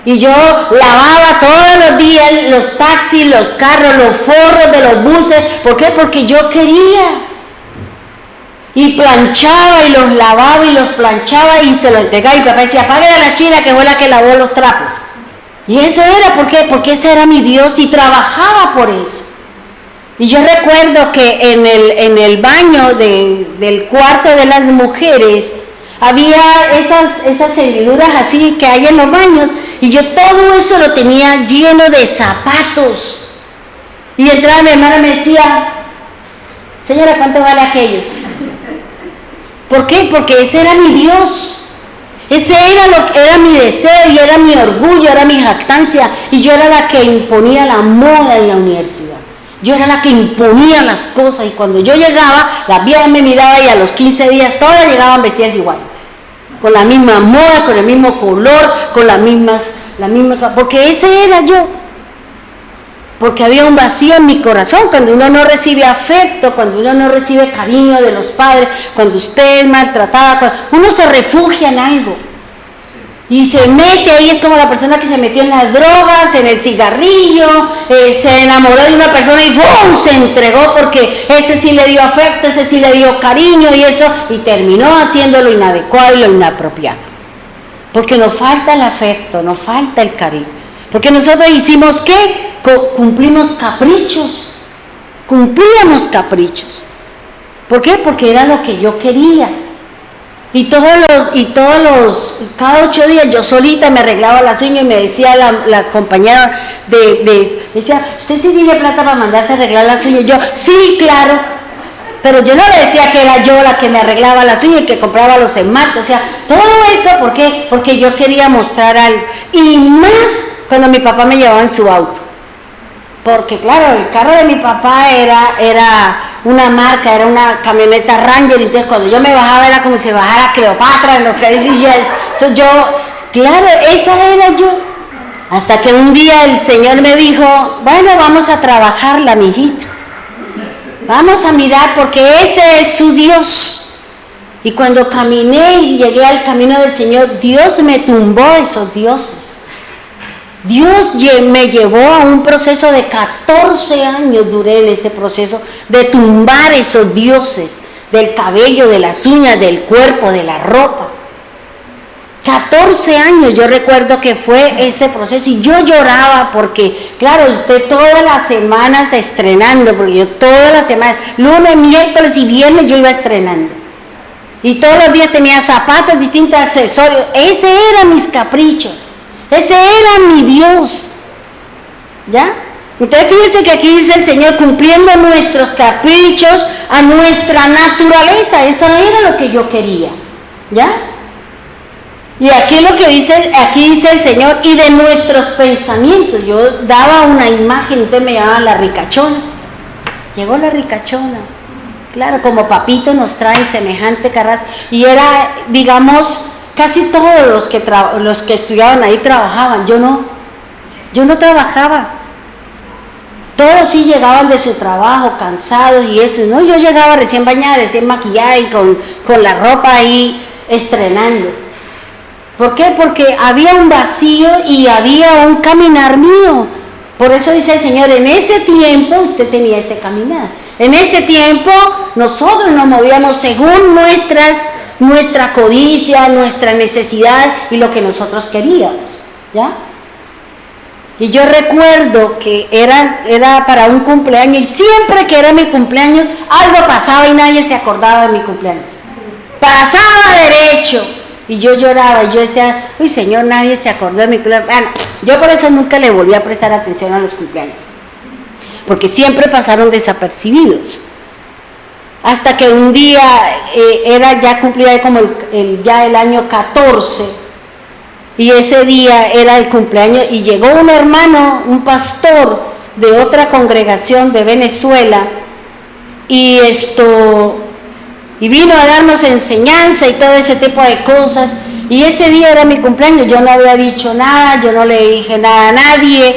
Y yo lavaba todos los días los taxis, los carros, los forros de los buses. ¿Por qué? Porque yo quería. Y planchaba y los lavaba y los planchaba y se los entregaba. Y mi papá decía, págale a la china que fue la que lavó los trapos. Y eso era, ¿por qué? Porque ese era mi Dios y trabajaba por eso. Y yo recuerdo que en el baño del cuarto de las mujeres había esas hendiduras así que hay en los baños y yo todo eso lo tenía lleno de zapatos. Y entraba mi hermana y me decía, señora, ¿cuánto vale aquellos? ¿Por qué? Porque ese era mi Dios. Ese era mi deseo y era mi orgullo, era mi jactancia. Y yo era la que imponía la moda en la universidad. Yo era la que imponía las cosas y cuando yo llegaba, las viejas me miraban y a los 15 días todas llegaban vestidas igual. Con la misma moda, con el mismo color, con la misma, porque ese era yo. Porque había un vacío en mi corazón, cuando uno no recibe afecto, cuando uno no recibe cariño de los padres, cuando usted es maltratada, uno se refugia en algo. Y se mete ahí, es como la persona que se metió en las drogas, en el cigarrillo, se enamoró de una persona y ¡bum!, se entregó porque ese sí le dio afecto, ese sí le dio cariño y eso, y terminó haciendo lo inadecuado y lo inapropiado. Porque nos falta el afecto, nos falta el cariño. Porque nosotros hicimos ¿qué? Cumplimos caprichos, cumplíamos caprichos. ¿Por qué? Porque era lo que yo quería. Cada 8 días yo solita me arreglaba las uñas y me decía la compañera me decía, ¿usted sí tiene plata para mandarse a arreglar las uñas? Yo, sí, claro. Pero yo no le decía que era yo la que me arreglaba las uñas y que compraba los esmaltes. O sea, todo eso, ¿por qué? Porque yo quería mostrar algo. Y más cuando mi papá me llevaba en su auto. Porque claro, el carro de mi papá era una marca, era una camioneta Ranger, entonces cuando yo me bajaba era como si bajara Cleopatra en los edificios, claro, esa era yo. Hasta que un día el Señor me dijo, bueno, vamos a trabajarla, mijita. Vamos a mirar porque ese es su Dios. Y cuando caminé y llegué al camino del Señor, Dios me tumbó esos dioses. Dios me llevó a un proceso de 14 años, duré en ese proceso de tumbar esos dioses, del cabello, de las uñas, del cuerpo, de la ropa. 14 años yo recuerdo que fue ese proceso y yo lloraba porque, claro, usted todas las semanas estrenando, porque yo todas las semanas, lunes, miércoles y viernes yo iba estrenando. Y todos los días tenía zapatos, distintos accesorios. Ese era mis caprichos. Ese era mi Dios, ¿ya? Entonces fíjense que aquí dice el Señor, cumpliendo nuestros caprichos a nuestra naturaleza. Eso era lo que yo quería, ¿ya? Y aquí dice el Señor, y de nuestros pensamientos. Yo daba una imagen, entonces me llamaban la ricachona. Llegó la ricachona. Claro, como papito nos trae semejante carrasco. Y era, digamos, casi todos los que estudiaban ahí trabajaban, yo no trabajaba. Todos sí llegaban de su trabajo cansados y eso, ¿no? Yo llegaba recién bañada, recién maquillada y con la ropa ahí estrenando. ¿Por qué? Porque había un vacío y había un caminar mío. Por eso dice el Señor, en ese tiempo usted tenía ese caminar. En ese tiempo nosotros nos movíamos según nuestra codicia, nuestra necesidad y lo que nosotros queríamos, ¿ya? Y yo recuerdo que era para un cumpleaños y siempre que era mi cumpleaños algo pasaba y nadie se acordaba de mi cumpleaños. Pasaba derecho y yo lloraba y yo decía, uy Señor, nadie se acordó de mi cumpleaños. Bueno, yo por eso nunca le volví a prestar atención a los cumpleaños, porque siempre pasaron desapercibidos. Hasta que un día ya cumplía como ya el año 14 y ese día era el cumpleaños y llegó un hermano, un pastor de otra congregación de Venezuela y vino a darnos enseñanza y todo ese tipo de cosas y ese día era mi cumpleaños. Yo no había dicho nada, yo no le dije nada a nadie,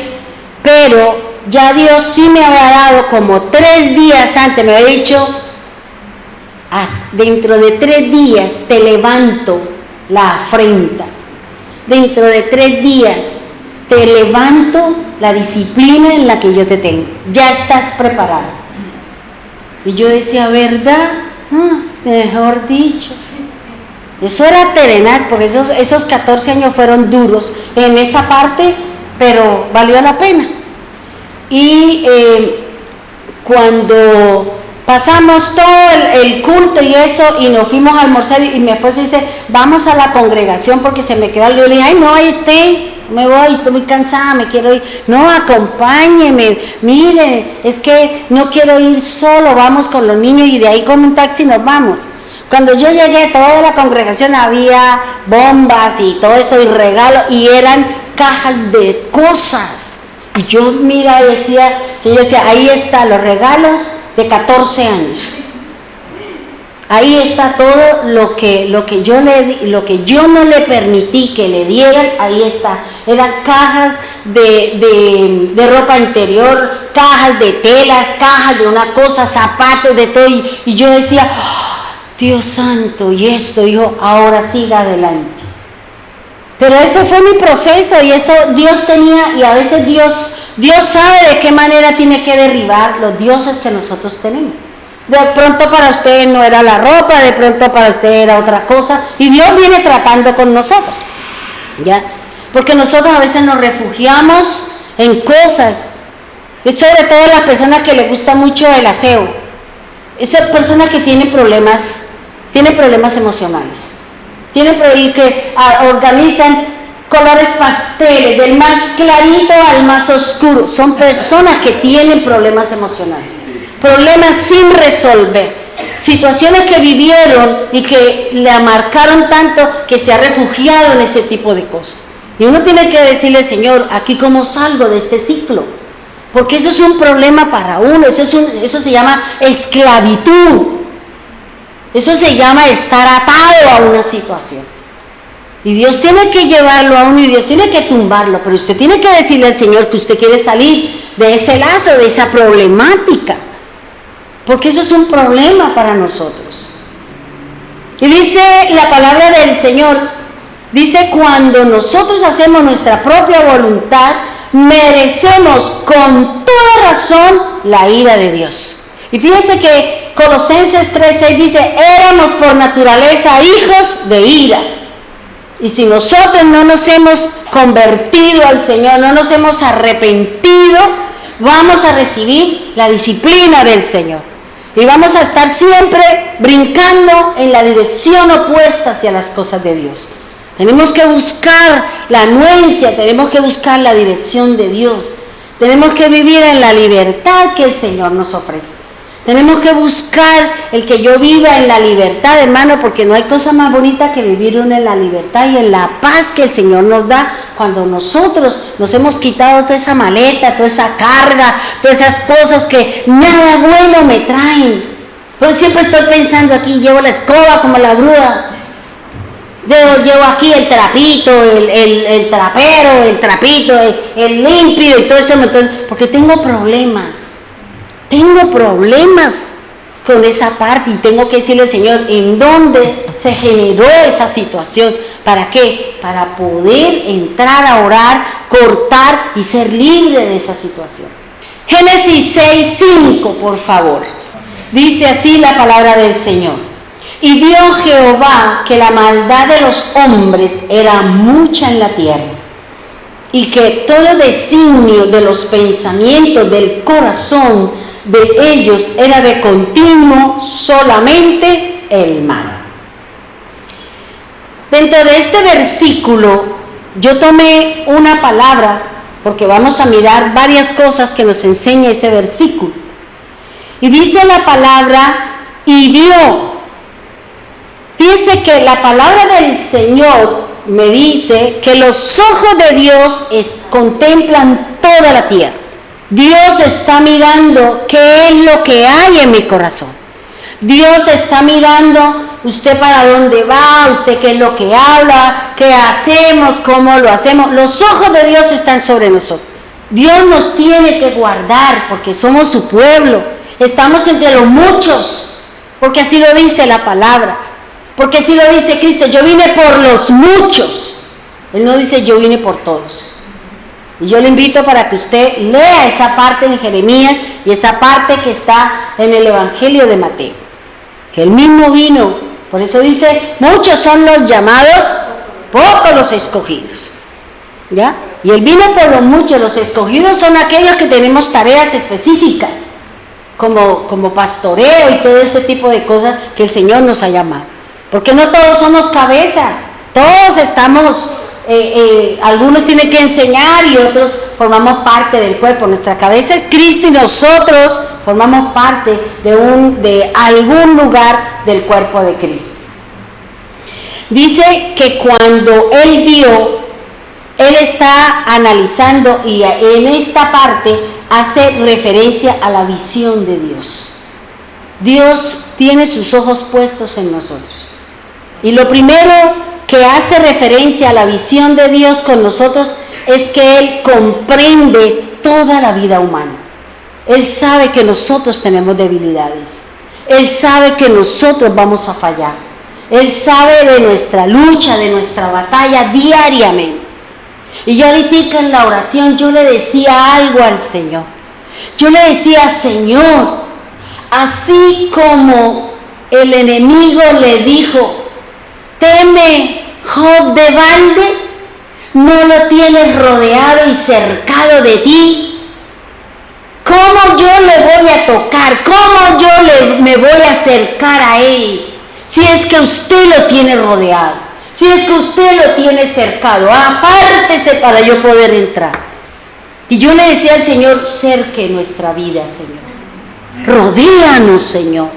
pero ya Dios sí me había dado como 3 días antes, me había dicho, dentro de 3 días te levanto la afrenta, dentro de 3 días te levanto la disciplina en la que yo te tengo, ya estás preparado. Y yo decía, ¿verdad? Mejor dicho, eso era tenaz, porque esos 14 años fueron duros en esa parte, pero valió la pena. Y cuando pasamos todo el culto y eso y nos fuimos a almorzar y mi esposo dice, vamos a la congregación porque se me quedó algo. Yo le dije, ay no, ahí usted, me voy, estoy muy cansada, me quiero ir. No, acompáñeme, mire, es que no quiero ir solo, vamos con los niños y de ahí con un taxi nos vamos. Cuando yo llegué, toda la congregación había bombas y todo eso y regalos y eran cajas de cosas. Y yo mira y decía, ahí están los regalos de 14 años. Ahí está todo lo que yo no le permití que le dieran, ahí está. Eran cajas de ropa interior, cajas de telas, cajas de una cosa, zapatos, de todo. Y yo decía, Dios santo, y esto, hijo, ahora siga adelante. Pero ese fue mi proceso y eso Dios tenía, y a veces Dios sabe de qué manera tiene que derribar los dioses que nosotros tenemos. De pronto para usted no era la ropa, de pronto para usted era otra cosa, y Dios viene tratando con nosotros, ¿ya? Porque nosotros a veces nos refugiamos en cosas, y sobre todo las personas que les gusta mucho el aseo, esa persona que tiene problemas emocionales. y que organizan colores pasteles, del más clarito al más oscuro. Son personas que tienen problemas emocionales, problemas sin resolver, situaciones que vivieron y que la marcaron tanto que se ha refugiado en ese tipo de cosas. Y uno tiene que decirle, Señor, ¿aquí cómo salgo de este ciclo? Porque eso es un problema para uno, eso se llama esclavitud. Eso se llama estar atado a una situación. Y Dios tiene que llevarlo a uno y Dios tiene que tumbarlo, pero usted tiene que decirle al Señor que usted quiere salir de ese lazo, de esa problemática, porque eso es un problema para nosotros. Y dice la palabra del Señor, dice, cuando nosotros hacemos nuestra propia voluntad, merecemos con toda razón la ira de Dios. Y fíjense que Colosenses 3:6 dice, éramos por naturaleza hijos de ira. Y si nosotros no nos hemos convertido al Señor, no nos hemos arrepentido, vamos a recibir la disciplina del Señor. Y vamos a estar siempre brincando en la dirección opuesta hacia las cosas de Dios. Tenemos que buscar la anuencia, tenemos que buscar la dirección de Dios. Tenemos que vivir en la libertad que el Señor nos ofrece. Tenemos que buscar el que yo viva en la libertad, hermano, porque no hay cosa más bonita que vivir uno en la libertad y en la paz que el Señor nos da cuando nosotros nos hemos quitado toda esa maleta, toda esa carga, todas esas cosas que nada bueno me traen. Pero siempre estoy pensando aquí, llevo la escoba como la grúa, llevo aquí el trapito, el trapero, el trapito, el limpio y todo ese montón, porque tengo problemas con esa parte y tengo que decirle, Señor, ¿en dónde se generó esa situación? ¿Para qué? Para poder entrar a orar, cortar y ser libre de esa situación. Génesis 6:5, por favor. Dice así la palabra del Señor. Y vio Jehová que la maldad de los hombres era mucha en la tierra, y que todo designio de los pensamientos del corazón de ellos era de continuo solamente el mal. Dentro de este versículo yo tomé una palabra, porque vamos a mirar varias cosas que nos enseña ese versículo. Y dice la palabra, y vio. Fíjense que la palabra del Señor me dice que los ojos de Dios contemplan toda la tierra. Dios está mirando qué es lo que hay en mi corazón. Dios está mirando usted para dónde va, usted qué es lo que habla, qué hacemos, cómo lo hacemos. Los ojos de Dios están sobre nosotros. Dios nos tiene que guardar porque somos su pueblo. Estamos entre los muchos, porque así lo dice la palabra. Porque así lo dice Cristo, yo vine por los muchos. Él no dice yo vine por todos. Y yo le invito para que usted lea esa parte en Jeremías y esa parte que está en el Evangelio de Mateo. Que él mismo vino, por eso dice, muchos son los llamados, pocos los escogidos. ¿Ya? Y él vino por los muchos, los escogidos son aquellos que tenemos tareas específicas, como pastoreo y todo ese tipo de cosas que el Señor nos ha llamado. Porque no todos somos cabeza, todos estamos... algunos tienen que enseñar y otros formamos parte del cuerpo. Nuestra cabeza es Cristo y nosotros formamos parte de algún lugar del cuerpo de Cristo. Dice que cuando él vio, él está analizando y en esta parte hace referencia a la visión de Dios. Dios tiene sus ojos puestos en nosotros. Y lo primero que hace referencia a la visión de Dios con nosotros es que Él comprende toda la vida humana. Él sabe que nosotros tenemos debilidades. Él sabe que nosotros vamos a fallar. Él sabe de nuestra lucha, de nuestra batalla diariamente. Y yo ahorita en la oración yo le decía algo al Señor. Yo le decía, Señor, así como el enemigo le dijo, teme Job de balde, no lo tienes rodeado y cercado de ti. ¿Cómo yo le voy a tocar? ¿Cómo yo me voy a acercar a él? Si es que usted lo tiene rodeado, Si es que usted lo tiene cercado, apártese para yo poder entrar. Y yo le decía al Señor, cerque nuestra vida, Señor. Rodéanos, Señor.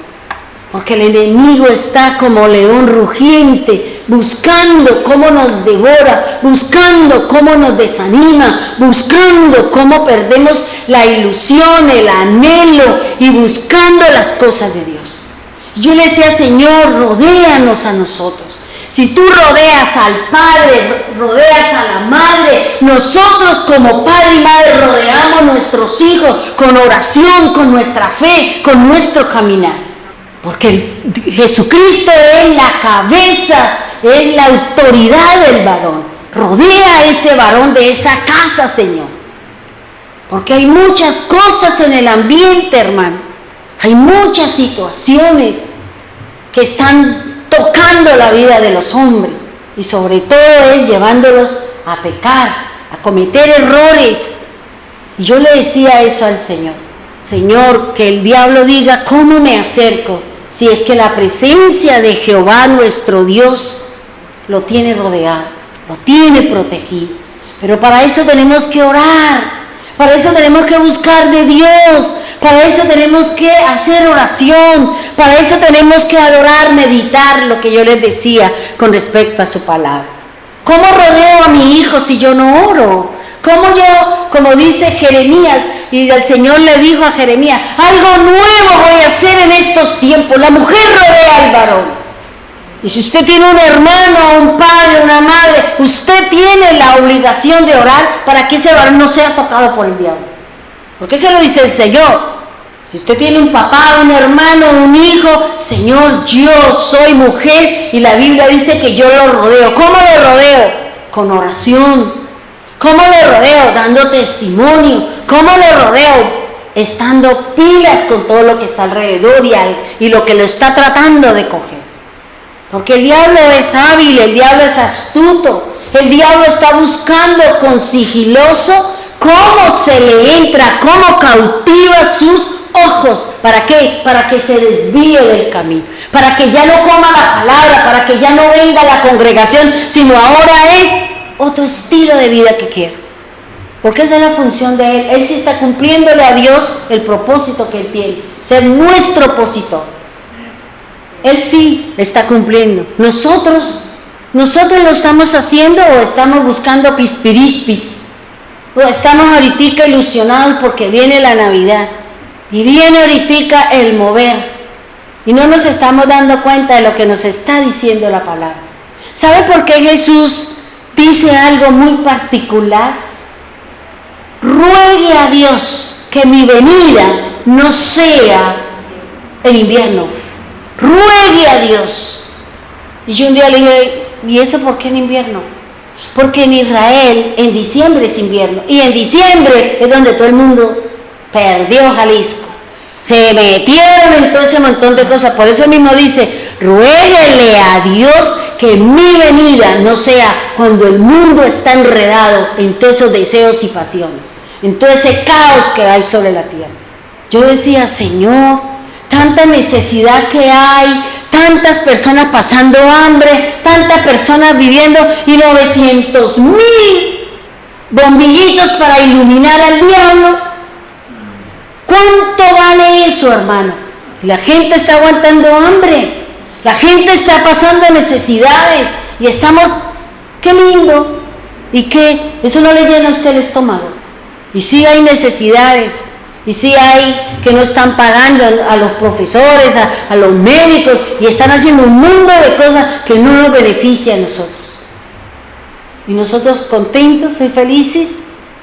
Porque el enemigo está como león rugiente, buscando cómo nos devora, buscando cómo nos desanima, buscando cómo perdemos la ilusión, el anhelo y buscando las cosas de Dios. Yo le decía, Señor, rodéanos a nosotros. Si tú rodeas al Padre, rodeas a la Madre, nosotros como Padre y Madre rodeamos a nuestros hijos con oración, con nuestra fe, con nuestro caminar. Porque Jesucristo es la cabeza, es la autoridad del varón. Rodea a ese varón de esa casa, Señor. Porque hay muchas cosas en el ambiente, hermano. Hay muchas situaciones que están tocando la vida de los hombres. Y sobre todo es llevándolos a pecar, a cometer errores. Y yo le decía eso al Señor. Señor, que el diablo diga, ¿cómo me acerco? Si es que la presencia de Jehová nuestro Dios lo tiene rodeado, lo tiene protegido. Pero para eso tenemos que orar, para eso tenemos que buscar de Dios, para eso tenemos que hacer oración, para eso tenemos que adorar, meditar, lo que yo les decía con respecto a su palabra. ¿Cómo rodeo a mi hijo si yo no oro? ¿Cómo yo, como dice Jeremías, y el Señor le dijo a Jeremías, algo nuevo voy a hacer en estos tiempos? La mujer rodea al varón. Y si usted tiene un hermano, un padre, una madre, usted tiene la obligación de orar para que ese varón no sea tocado por el diablo. Porque eso lo dice el Señor. Si usted tiene un papá, un hermano, un hijo, Señor, yo soy mujer y la Biblia dice que yo lo rodeo. ¿Cómo lo rodeo? Con oración. ¿Cómo lo rodeo? Dando testimonio. ¿Cómo lo rodeo? Estando pilas con todo lo que está alrededor y lo que lo está tratando de coger. Porque el diablo es hábil, el diablo es astuto. El diablo está buscando con sigiloso cómo se le entra, cómo cautiva sus ojos. ¿Para qué? Para que se desvíe del camino. Para que ya no coma la palabra, para que ya no venga a la congregación, sino ahora es otro estilo de vida que quiere. Porque esa es la función de Él. Él sí está cumpliéndole a Dios el propósito que Él tiene, ser nuestro opositor. Él sí está cumpliendo. Nosotros lo estamos haciendo o estamos buscando pispirispis, o estamos ahorita ilusionados porque viene la Navidad y viene ahorita el mover y no nos estamos dando cuenta de lo que nos está diciendo la palabra. ¿Sabe por qué Jesús dice algo muy particular? Ruegue a Dios que mi venida no sea en invierno. Ruegue a Dios. Y yo un día le dije, ¿y eso por qué en invierno? Porque en Israel en diciembre es invierno. Y en diciembre es donde todo el mundo perdió Jalisco. Se metieron en todo ese montón de cosas. Por eso mismo dice, ruéguele a Dios que mi venida no sea cuando el mundo está enredado en todos esos deseos y pasiones, en todo ese caos que hay sobre la tierra. Yo decía, Señor, tanta necesidad que hay, tantas personas pasando hambre, tantas personas viviendo y 900,000 bombillitos para iluminar al diablo. ¿Cuánto vale eso, hermano? La gente está aguantando hambre, la gente está pasando necesidades y estamos, qué lindo, y qué, eso no le llena a usted el estómago. Y sí hay necesidades, y sí hay que no están pagando a los profesores, a los médicos, y están haciendo un mundo de cosas que no nos beneficia a nosotros. Y nosotros contentos y felices.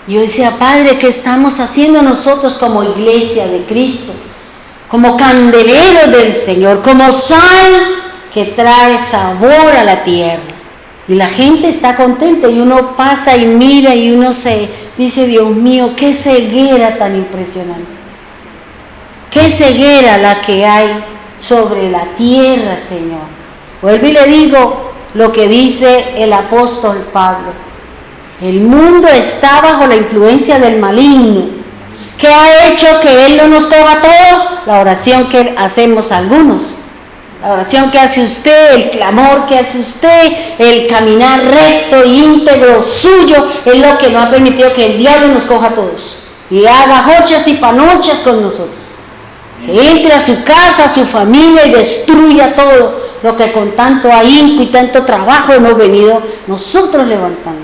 Yo decía, Padre, ¿qué estamos haciendo nosotros como iglesia de Cristo? Como candeleros del Señor, como sal que trae sabor a la tierra. Y la gente está contenta y uno pasa y mira y uno se dice, Dios mío, qué ceguera tan impresionante. Qué ceguera la que hay sobre la tierra, Señor. Vuelvo y le digo lo que dice el apóstol Pablo. El mundo está bajo la influencia del maligno. ¿Qué ha hecho que Él no nos coja a todos? La oración que hacemos algunos. La oración que hace usted, el clamor que hace usted, el caminar recto e íntegro suyo es lo que no ha permitido que el diablo nos coja a todos y haga jochas y panochas con nosotros. Que entre a su casa, a su familia y destruya todo lo que con tanto ahínco y tanto trabajo hemos venido nosotros levantando.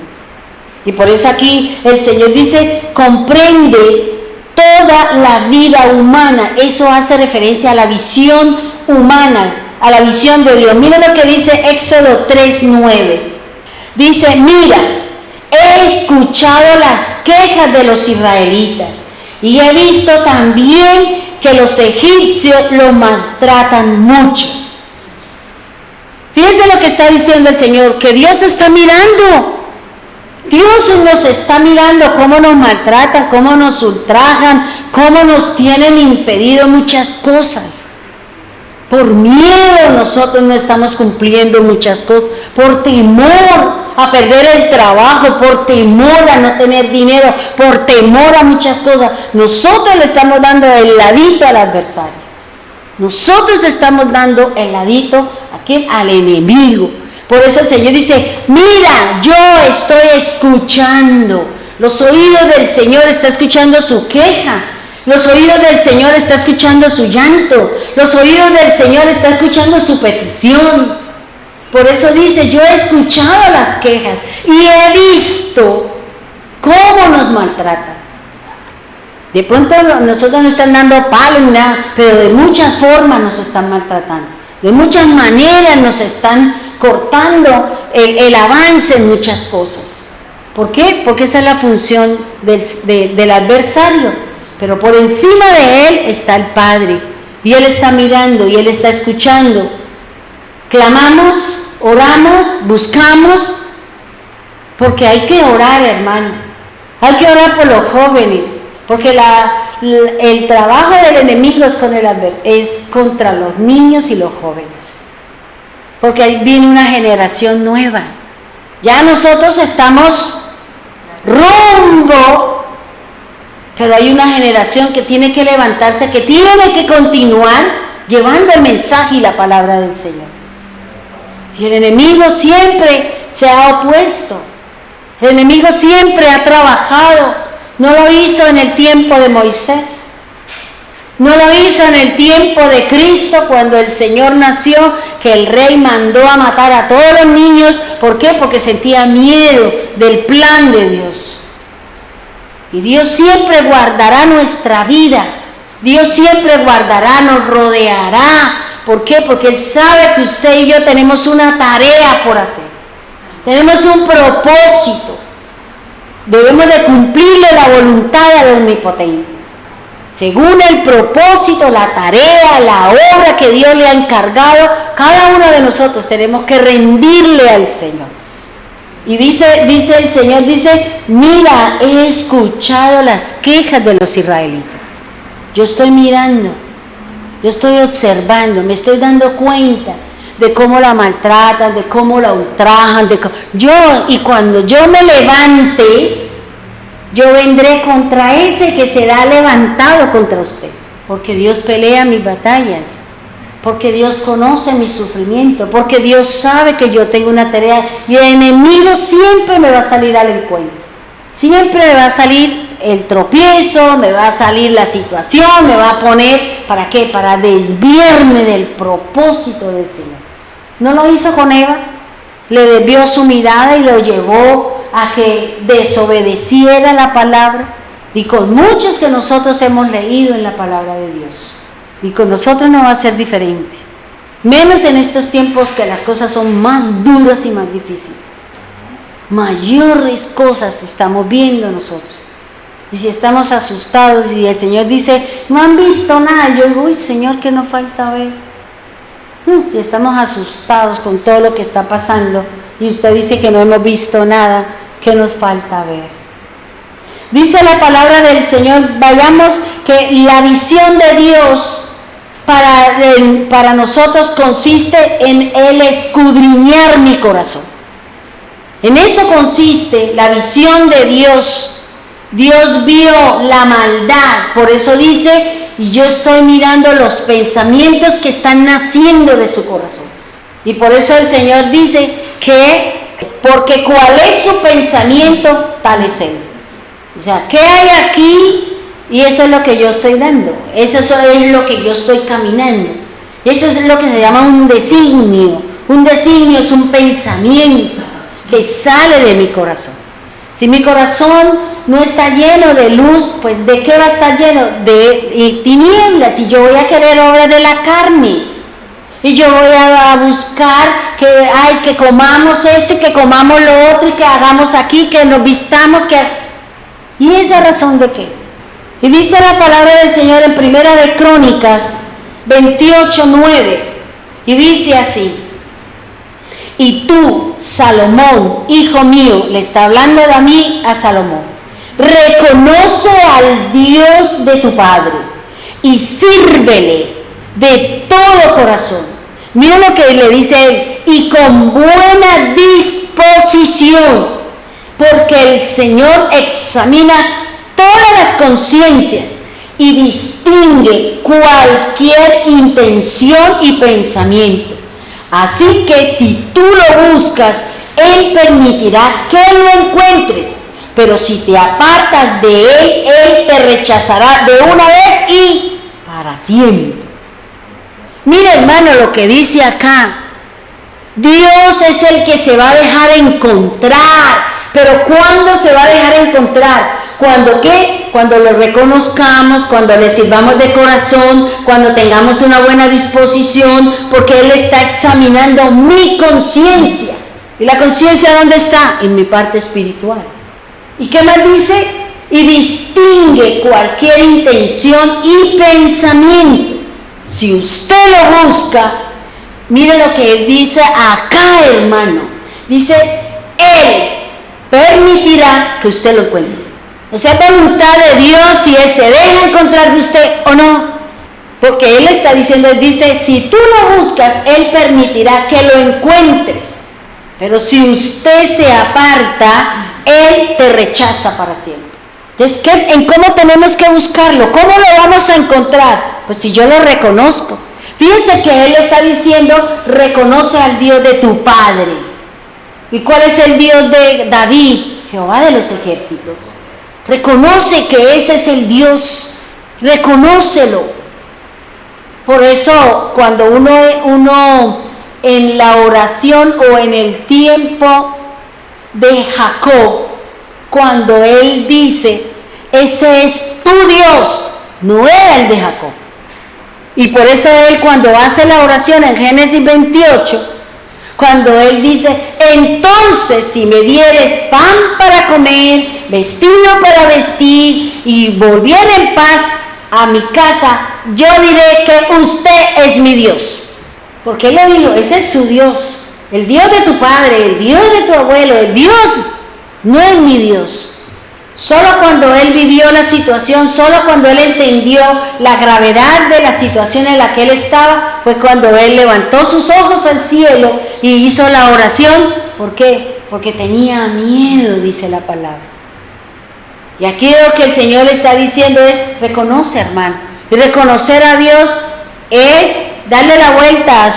Y por eso aquí el Señor dice, comprende toda la vida humana. Eso hace referencia a la visión humana, a la visión de Dios. Mira lo que dice Éxodo 3:9. Dice, mira, he escuchado las quejas de los israelitas y he visto también que los egipcios los maltratan mucho. Fíjense lo que está diciendo el Señor, que Dios está mirando. Dios nos está mirando cómo nos maltratan, cómo nos ultrajan, cómo nos tienen impedido muchas cosas. Por miedo nosotros no estamos cumpliendo muchas cosas, por temor a perder el trabajo, por temor a no tener dinero, por temor a muchas cosas. Nosotros le estamos dando el ladito al adversario. Nosotros estamos dando el ladito ¿a quién? Al enemigo. Por eso el Señor dice, mira, yo estoy escuchando. Los oídos del Señor están escuchando su queja. Los oídos del Señor están escuchando su llanto. Los oídos del Señor están escuchando su petición. Por eso dice, yo he escuchado las quejas y he visto cómo nos maltratan. De pronto nosotros no están dando palo ni nada, pero de muchas formas nos están maltratando. De muchas maneras nos están cortando el avance en muchas cosas. ¿Por qué? Porque esa es la función del adversario. Pero por encima de él está el Padre. Y Él está mirando y Él está escuchando. Clamamos, oramos, buscamos. Porque hay que orar, hermano. Hay que orar por los jóvenes. Porque el trabajo del enemigo es contra los niños y los jóvenes. Porque ahí viene una generación nueva. Ya nosotros estamos rumbo, pero hay una generación que tiene que levantarse, que tiene que continuar llevando el mensaje y la palabra del Señor. Y el enemigo siempre se ha opuesto. El enemigo siempre ha trabajado. No lo hizo en el tiempo de Moisés. No lo hizo en el tiempo de Cristo, cuando el Señor nació, que el rey mandó a matar a todos los niños. ¿Por qué? Porque sentía miedo del plan de Dios. Y Dios siempre guardará nuestra vida. Dios siempre guardará, nos rodeará. ¿Por qué? Porque Él sabe que usted y yo tenemos una tarea por hacer. Tenemos un propósito. Debemos de cumplirle la voluntad al Omnipotente. Según el propósito, la tarea, la obra que Dios le ha encargado, cada uno de nosotros tenemos que rendirle al Señor. Y dice el Señor, mira, he escuchado las quejas de los israelitas. Yo estoy mirando, yo estoy observando, me estoy dando cuenta de cómo la maltratan, de cómo la ultrajan. Y cuando yo me levante, yo vendré contra ese que será levantado contra usted. Porque Dios pelea mis batallas. Porque Dios conoce mi sufrimiento. Porque Dios sabe que yo tengo una tarea. Y el enemigo siempre me va a salir al encuentro. Siempre me va a salir el tropiezo, me va a salir la situación, me va a poner, ¿para qué? Para desviarme del propósito del Señor. ¿No lo hizo con Eva? Le desvió su mirada y lo llevó a que desobedeciera la palabra, y con muchos que nosotros hemos leído en la palabra de Dios, y con nosotros no va a ser diferente, menos en estos tiempos que las cosas son más duras y más difíciles. Mayores cosas estamos viendo nosotros, y si estamos asustados y el Señor dice, no han visto nada, yo digo, uy Señor, ¿qué nos falta ver? Si estamos asustados con todo lo que está pasando y usted dice que no hemos visto nada, ¿qué nos falta ver? Dice la palabra del Señor, vayamos, que la visión de Dios para nosotros consiste en el escudriñar mi corazón. En eso consiste la visión de Dios. Dios vio la maldad, por eso dice, y yo estoy mirando los pensamientos que están naciendo de su corazón. Y por eso el Señor dice que, porque cuál es su pensamiento, tal es Él. O sea, ¿qué hay aquí? Y eso es lo que yo estoy dando, eso es lo que yo estoy caminando. Eso es lo que se llama un designio. Un designio es un pensamiento que sale de mi corazón. Si mi corazón no está lleno de luz, pues ¿de qué va a estar lleno? De tinieblas. Y yo voy a querer obras de la carne. Y yo voy a buscar que comamos esto y que comamos lo otro y que hagamos aquí, que nos vistamos, ¿y esa razón de qué? Y dice la palabra del Señor en Primera de Crónicas 28:9, y dice así: y tú, Salomón, hijo mío, le está hablando de mí a Salomón, reconoce al Dios de tu padre y sírvele de todo corazón. Mira lo que le dice él: y con buena disposición, porque el Señor examina todas las conciencias y distingue cualquier intención y pensamiento. Así que si tú lo buscas, Él permitirá que lo encuentres, pero si te apartas de Él, Él te rechazará de una vez y para siempre. Mira, hermano, lo que dice acá: Dios es el que se va a dejar encontrar. Pero ¿cuándo se va a dejar encontrar? ¿Cuándo qué? Cuando lo reconozcamos, cuando le sirvamos de corazón, cuando tengamos una buena disposición, porque Él está examinando mi conciencia. ¿Y la conciencia dónde está? En mi parte espiritual. ¿Y qué más dice? Y distingue cualquier intención y pensamiento. Si usted lo busca, mire lo que Él dice acá, hermano. Dice: Él permitirá que usted lo encuentre. O sea, voluntad de Dios si Él se deja encontrar de usted o no. Porque Él está diciendo, Él dice: si tú lo buscas, Él permitirá que lo encuentres. Pero si usted se aparta, Él te rechaza para siempre. Entonces, ¿en cómo tenemos que buscarlo? ¿Cómo lo vamos a encontrar? Pues si yo lo reconozco. Fíjense que Él está diciendo: reconoce al Dios de tu padre. ¿Y cuál es el Dios de David? Jehová de los ejércitos. Reconoce que ese es el Dios, reconócelo. Por eso cuando uno en la oración o en el tiempo de Jacob, cuando él dice: ese es tu Dios, no era el de Jacob. Y por eso él, cuando hace la oración en Génesis 28, cuando él dice: entonces si me dieres pan para comer, vestido para vestir, y volviera en paz a mi casa, yo diré que usted es mi Dios. Porque él le dijo: ese es su Dios, el Dios de tu padre, el Dios de tu abuelo, el Dios no es mi Dios. Solo cuando él vivió la situación, solo cuando él entendió la gravedad de la situación en la que él estaba, fue cuando él levantó sus ojos al cielo y hizo la oración. ¿Por qué? Porque tenía miedo, dice la palabra. Y aquí lo que el Señor le está diciendo es: reconoce, hermano. Y reconocer a Dios es darle la vuelta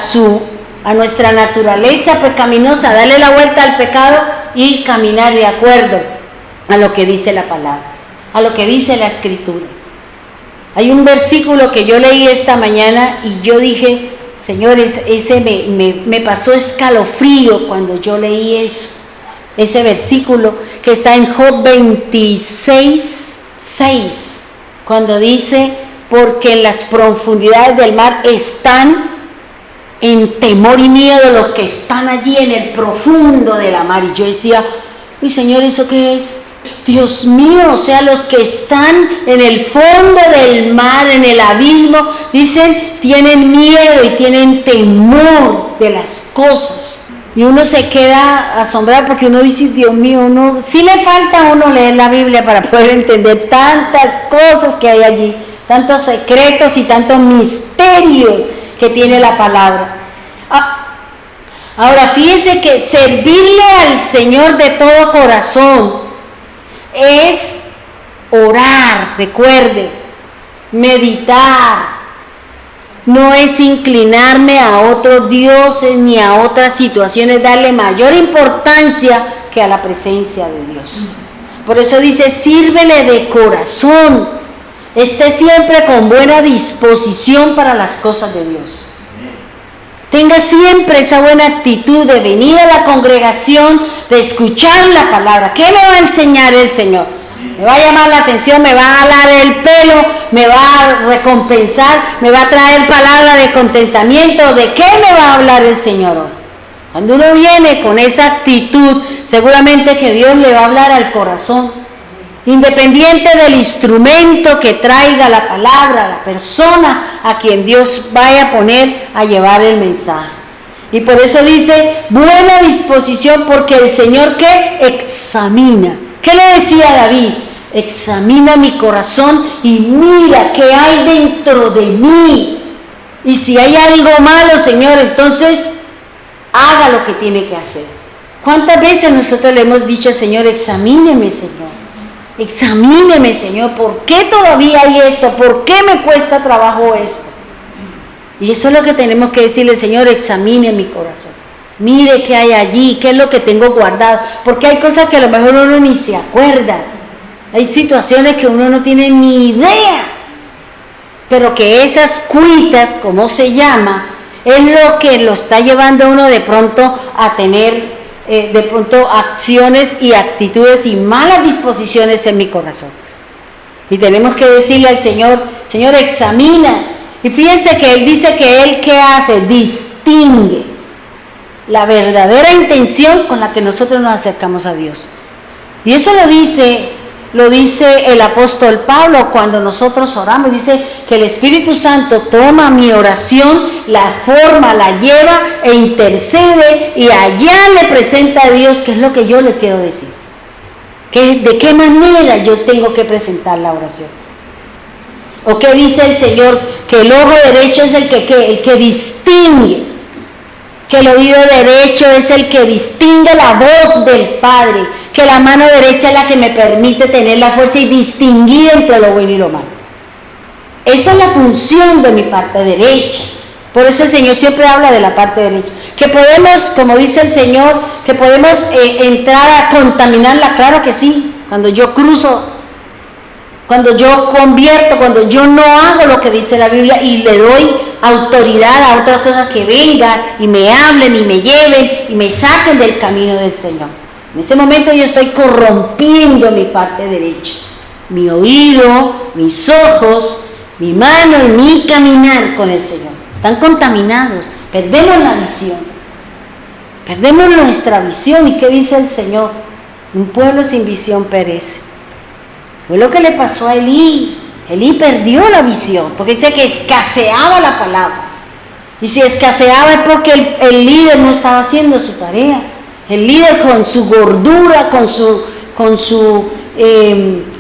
a nuestra naturaleza pecaminosa, darle la vuelta al pecado y caminar de acuerdo a lo que dice la palabra, a lo que dice la Escritura. Hay un versículo que yo leí esta mañana y yo dije: Señor, ese me pasó escalofrío cuando yo leí eso. Ese versículo que está en Job 26:6, cuando dice: porque en las profundidades del mar están en temor y miedo los que están allí en el profundo de la mar. Y yo decía: uy, Señor, ¿eso qué es? Dios mío, o sea, los que están en el fondo del mar, en el abismo, dicen, tienen miedo y tienen temor de las cosas. Y uno se queda asombrado porque uno dice: Dios mío, uno sí le falta a uno leer la Biblia para poder entender tantas cosas que hay allí, tantos secretos y tantos misterios que tiene la palabra. Ahora, fíjese que servirle al Señor de todo corazón es orar, recuerde. meditar, no es inclinarme a otros dioses ni a otras situaciones, darle mayor importancia que a la presencia de Dios. Por eso dice, sírvele de corazón, esté siempre con buena disposición para las cosas de Dios. Tenga siempre esa buena actitud de venir a la congregación, de escuchar la palabra. ¿Qué me va a enseñar el Señor? Me va a llamar la atención, me va a alar el pelo, me va a recompensar, me va a traer palabra de contentamiento. ¿De qué me va a hablar el Señor hoy? Cuando uno viene con esa actitud, seguramente que Dios le va a hablar al corazón. Independiente del instrumento que traiga la palabra, la persona a quien Dios vaya a poner a llevar el mensaje. Y por eso dice, buena disposición, porque el Señor ¿qué? Examina. ¿Qué le decía David? Examina mi corazón y mira qué hay dentro de mí. Y si hay algo malo, Señor, entonces haga lo que tiene que hacer. ¿Cuántas veces nosotros le hemos dicho al Señor, examíneme, Señor? Examíneme, Señor, ¿por qué todavía hay esto? ¿Por qué me cuesta trabajo esto? Y eso es lo que tenemos que decirle, Señor, examine mi corazón. Mire qué hay allí, qué es lo que tengo guardado. Porque hay cosas que a lo mejor uno ni se acuerda. Hay situaciones que uno no tiene ni idea. Pero que esas cuitas, como se llama, es lo que lo está llevando a uno de pronto a tener acciones y actitudes y malas disposiciones en mi corazón. Y tenemos que decirle al Señor, Señor, examina. Y fíjense que Él dice que Él, ¿qué hace? Distingue la verdadera intención con la que nosotros nos acercamos a Dios. Y eso lo dice el apóstol Pablo cuando nosotros oramos. Dice que el Espíritu Santo toma mi oración, la forma, la lleva e intercede, y allá le presenta a Dios qué es lo que yo le quiero decir, de qué manera yo tengo que presentar la oración. ¿O qué dice el Señor? Que el ojo derecho es el que distingue, que el oído derecho es el que distingue la voz del Padre, que la mano derecha es la que me permite tener la fuerza y distinguir entre lo bueno y lo malo. Esa es la función de mi parte derecha. Por eso el Señor siempre habla de la parte derecha. Que podemos, como dice el Señor, que podemos entrar a contaminarla, claro que sí. Cuando yo cruzo, cuando yo convierto, cuando yo no hago lo que dice la Biblia y le doy autoridad a otras cosas que vengan y me hablen y me lleven y me saquen del camino del Señor. En ese momento yo estoy corrompiendo mi parte derecha, mi oído, mis ojos, mi mano y mi caminar con el Señor. Están contaminados, perdemos la visión, perdemos nuestra visión. ¿Y qué dice el Señor? Un pueblo sin visión perece. Fue lo que le pasó a Elí. Elí perdió la visión, porque dice que escaseaba la palabra. Y si escaseaba es porque el líder no estaba haciendo su tarea. El líder con su gordura, con su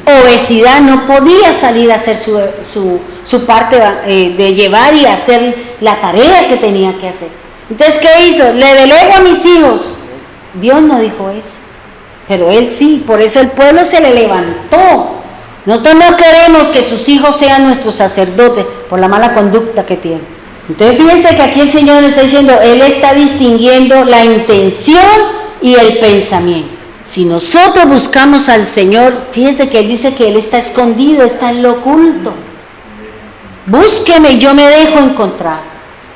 obesidad, no podía salir a hacer su parte de llevar y hacer la tarea que tenía que hacer. Entonces, ¿qué hizo? Le delego a mis hijos. Dios no dijo eso, pero él sí. Por eso el pueblo se le levantó. Nosotros no queremos que sus hijos sean nuestros sacerdotes por la mala conducta que tienen. Entonces fíjense que aquí el Señor nos está diciendo, Él está distinguiendo la intención y el pensamiento. Si nosotros buscamos al Señor, fíjense que Él dice que Él está escondido, está en lo oculto. Búsqueme y yo me dejo encontrar.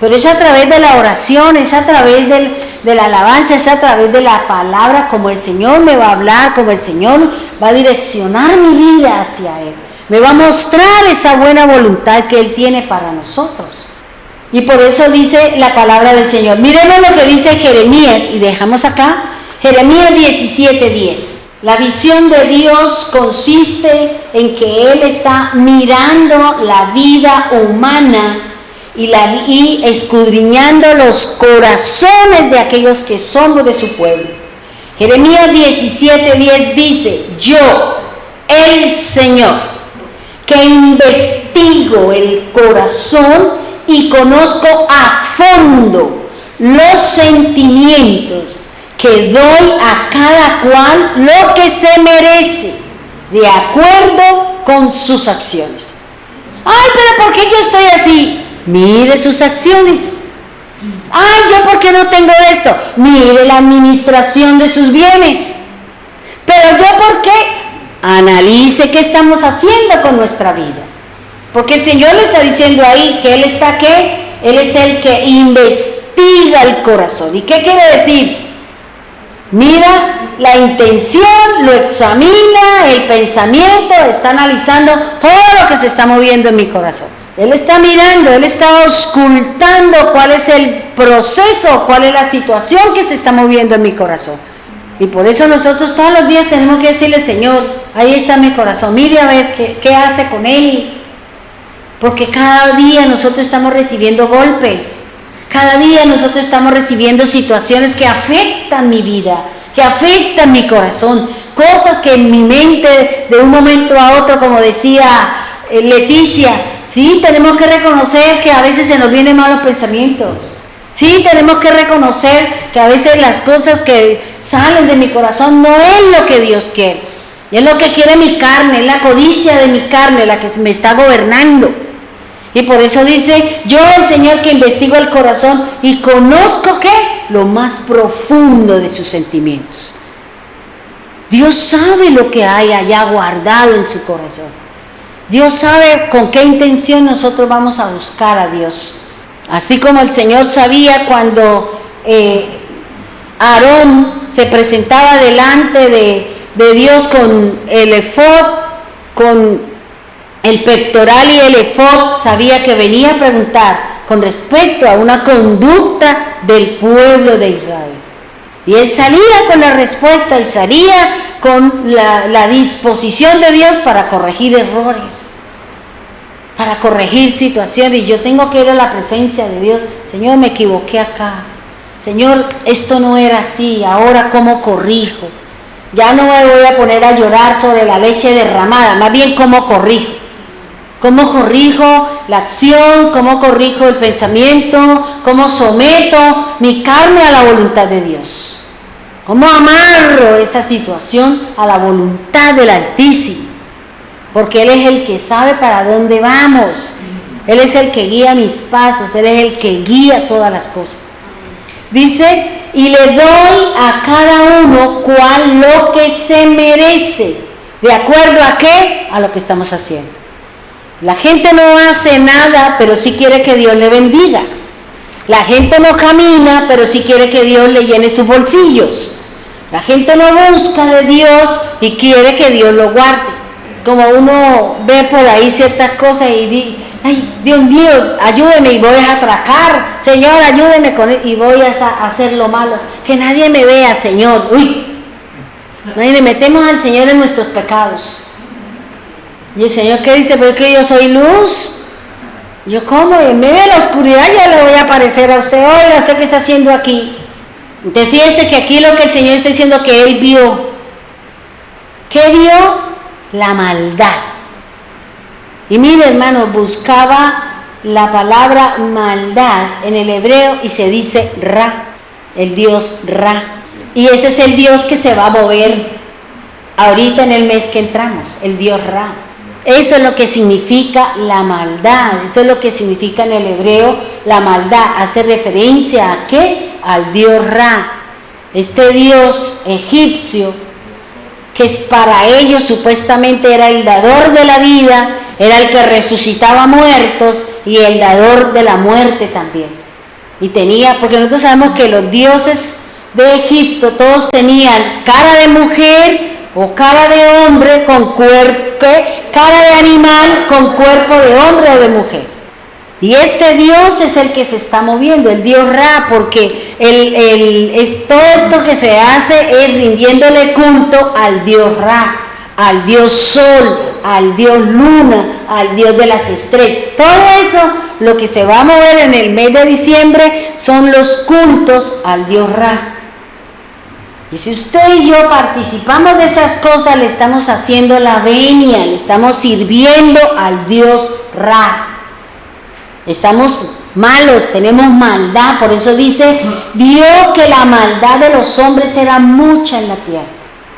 Pero es a través de la oración, es a través de la alabanza, es a través de la palabra, como el Señor me va a hablar, como el Señor va a direccionar mi vida hacia Él. Me va a mostrar esa buena voluntad que Él tiene para nosotros. Y por eso dice la palabra del Señor. Miremos lo que dice Jeremías, y dejamos acá, Jeremías 17:10. La visión de Dios consiste en que Él está mirando la vida humana y escudriñando los corazones de aquellos que somos de su pueblo. Jeremías 17:10 dice, yo, el Señor, que investigo el corazón y conozco a fondo los sentimientos, que doy a cada cual lo que se merece, de acuerdo con sus acciones. Ay, pero ¿por qué yo estoy así? Mire sus acciones. Ay, ¿yo por qué no tengo esto? Mire la administración de sus bienes. Pero ¿yo por qué? Analice qué estamos haciendo con nuestra vida. Porque el Señor le está diciendo ahí que Él está ¿qué? Él es el que investiga el corazón. ¿Y qué quiere decir? Mira la intención, lo examina, el pensamiento, está analizando todo lo que se está moviendo en mi corazón. Él está mirando, Él está auscultando cuál es el proceso, cuál es la situación que se está moviendo en mi corazón. Y por eso nosotros todos los días tenemos que decirle, Señor, ahí está mi corazón, mire a ver qué hace con él. Porque cada día nosotros estamos recibiendo golpes. Cada día nosotros estamos recibiendo situaciones que afectan mi vida, que afectan mi corazón, cosas que en mi mente de un momento a otro, como decía Leticia, sí, tenemos que reconocer que a veces se nos vienen malos pensamientos. Sí, tenemos que reconocer que a veces las cosas que salen de mi corazón no es lo que Dios quiere. Es lo que quiere mi carne, es la codicia de mi carne la que me está gobernando. Y por eso dice, yo el Señor que investigo el corazón y conozco ¿qué? Lo más profundo de sus sentimientos. Dios sabe lo que hay allá guardado en su corazón. Dios sabe con qué intención nosotros vamos a buscar a Dios. Así como el Señor sabía cuando Aarón se presentaba delante de Dios con el efod, con el pectoral y el efod, sabía que venía a preguntar con respecto a una conducta del pueblo de Israel. Y él salía con la respuesta y salía con la disposición de Dios para corregir errores, para corregir situaciones. Y yo tengo que ir a la presencia de Dios. Señor, me equivoqué acá. Señor, esto no era así. Ahora, ¿cómo corrijo? Ya no me voy a poner a llorar sobre la leche derramada. Más bien, ¿cómo corrijo? ¿Cómo corrijo la acción? ¿Cómo corrijo el pensamiento? ¿Cómo someto mi carne a la voluntad de Dios? ¿Cómo amarro esa situación a la voluntad del Altísimo? Porque Él es el que sabe para dónde vamos. Él es el que guía mis pasos. Él es el que guía todas las cosas. Dice, y le doy a cada uno cual lo que se merece. ¿De acuerdo a qué? A lo que estamos haciendo. La gente no hace nada, pero sí quiere que Dios le bendiga. La gente no camina, pero sí quiere que Dios le llene sus bolsillos. La gente no busca de Dios y quiere que Dios lo guarde. Como uno ve por ahí ciertas cosas y dice, ay, Dios mío, ayúdeme y voy a atracar. Señor, ayúdeme con él y voy a hacer lo malo. Que nadie me vea, Señor. Uy, nadie metemos al Señor en nuestros pecados. Y el Señor, ¿qué dice? Porque yo soy luz. Yo como en medio de la oscuridad ya le voy a aparecer a usted. Oiga, ¿usted qué está haciendo aquí? Entonces fíjese que aquí lo que el Señor está diciendo que Él vio. ¿Qué vio? La maldad. Y mire, hermano, buscaba la palabra maldad en el hebreo y se dice Ra, el Dios Ra. Y ese es el Dios que se va a mover ahorita en el mes que entramos, el Dios Ra. Eso es lo que significa la maldad, eso es lo que significa en el hebreo la maldad. Hace referencia a ¿qué? Al Dios Ra, este Dios egipcio que para ellos supuestamente era el dador de la vida, era el que resucitaba muertos y el dador de la muerte también. Y tenía, porque nosotros sabemos que los dioses de Egipto todos tenían cara de mujer o cara de hombre con cuerpo, cara de animal con cuerpo de hombre o de mujer. Y este Dios es el que se está moviendo, el Dios Ra, porque todo esto que se hace es rindiéndole culto al Dios Ra, al Dios Sol, al Dios Luna, al Dios de las estrellas. Todo eso, lo que se va a mover en el mes de diciembre, son los cultos al Dios Ra. Y si usted y yo participamos de esas cosas, le estamos haciendo la venia, le estamos sirviendo al Dios Ra. Estamos malos, tenemos maldad, por eso dice, vio que la maldad de los hombres era mucha en la tierra.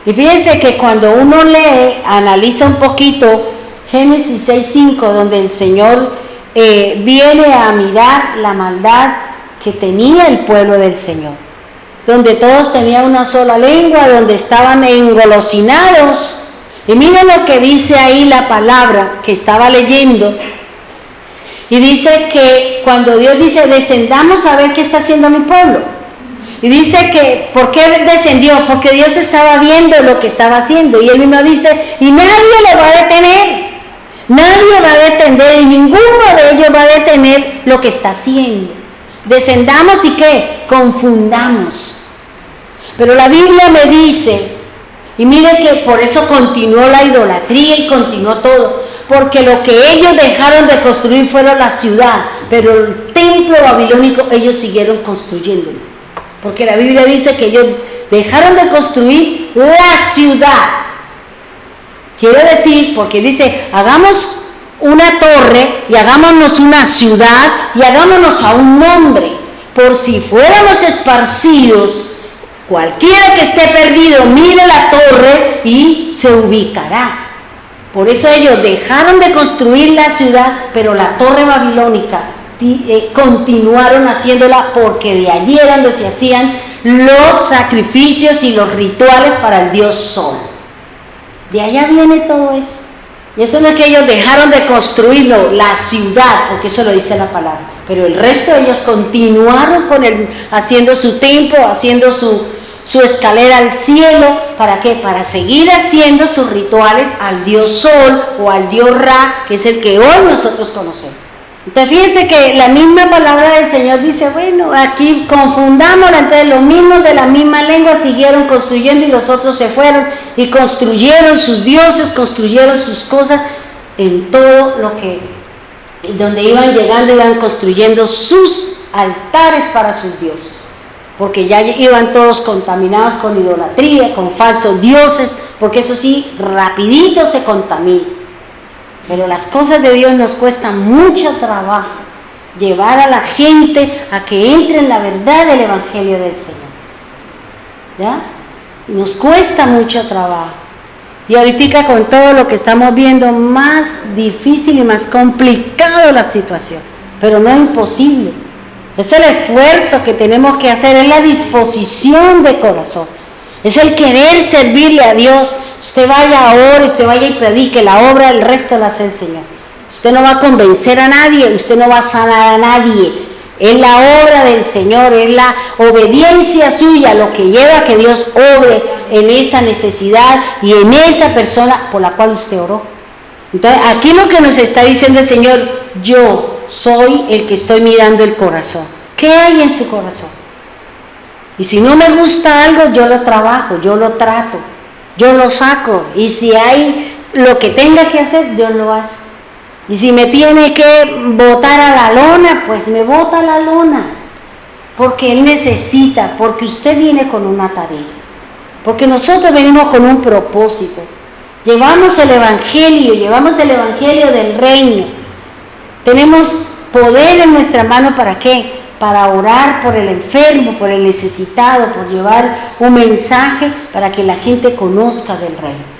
Y fíjense que cuando uno lee, analiza un poquito Génesis 6:5, donde el Señor viene a mirar la maldad que tenía el pueblo del Señor, donde todos tenían una sola lengua, donde estaban engolosinados. Y miren lo que dice ahí la palabra que estaba leyendo. Y dice que cuando Dios dice, descendamos a ver qué está haciendo mi pueblo. Y dice que, ¿por qué descendió? Porque Dios estaba viendo lo que estaba haciendo. Y él mismo dice, y nadie lo va a detener. Nadie va a detener y ninguno de ellos va a detener lo que está haciendo. Descendamos y ¿qué? Confundamos. Pero la Biblia me dice, y mire que por eso continuó la idolatría y continuó todo, porque lo que ellos dejaron de construir fueron la ciudad, pero el templo babilónico ellos siguieron construyéndolo, porque la Biblia dice que ellos dejaron de construir la ciudad. Quiere decir, porque dice, hagamos una torre y hagámonos una ciudad y hagámonos a un nombre, por si fuéramos esparcidos, cualquiera que esté perdido mire la torre y se ubicará. Por eso ellos dejaron de construir la ciudad, pero la torre babilónica continuaron haciéndola, porque de allí era donde se hacían los sacrificios y los rituales para el dios Sol. De allá viene todo eso. Y eso no es que ellos dejaron de construirlo, la ciudad, porque eso lo dice la palabra, pero el resto de ellos continuaron con haciendo su templo, haciendo su escalera al cielo. ¿Para qué? Para seguir haciendo sus rituales al dios Sol o al dios Ra, que es el que hoy nosotros conocemos. Entonces fíjense que la misma palabra del Señor dice, bueno, aquí confundámosla. Entonces los mismos de la misma lengua siguieron construyendo y los otros se fueron y construyeron sus dioses, construyeron sus cosas en todo lo que, donde iban llegando, iban construyendo sus altares para sus dioses, porque ya iban todos contaminados con idolatría, con falsos dioses, porque eso sí, rapidito se contamina. Pero las cosas de Dios nos cuestan mucho trabajo, llevar a la gente a que entre en la verdad del Evangelio del Señor. ¿Ya? Nos cuesta mucho trabajo. Y ahorita con todo lo que estamos viendo, más difícil y más complicado la situación, pero no imposible. Es el esfuerzo que tenemos que hacer, es la disposición de corazón, es el querer servirle a Dios. Usted vaya ahora, usted vaya y predique, la obra, el resto la hace el Señor. Usted no va a convencer a nadie, usted no va a sanar a nadie. Es la obra del Señor, es la obediencia suya lo que lleva a que Dios obre en esa necesidad y en esa persona por la cual usted oró. Entonces, aquí lo que nos está diciendo el Señor, yo soy el que estoy mirando el corazón. ¿Qué hay en su corazón? Y si no me gusta algo, yo lo trabajo, yo lo trato, yo lo saco. Y si hay lo que tenga que hacer, Dios lo hace. Y si me tiene que botar a la lona, pues me bota a la lona. Porque Él necesita, porque usted viene con una tarea. Porque nosotros venimos con un propósito. Llevamos el Evangelio del reino. Tenemos poder en nuestra mano, ¿para qué? Para orar por el enfermo, por el necesitado, por llevar un mensaje para que la gente conozca del reino.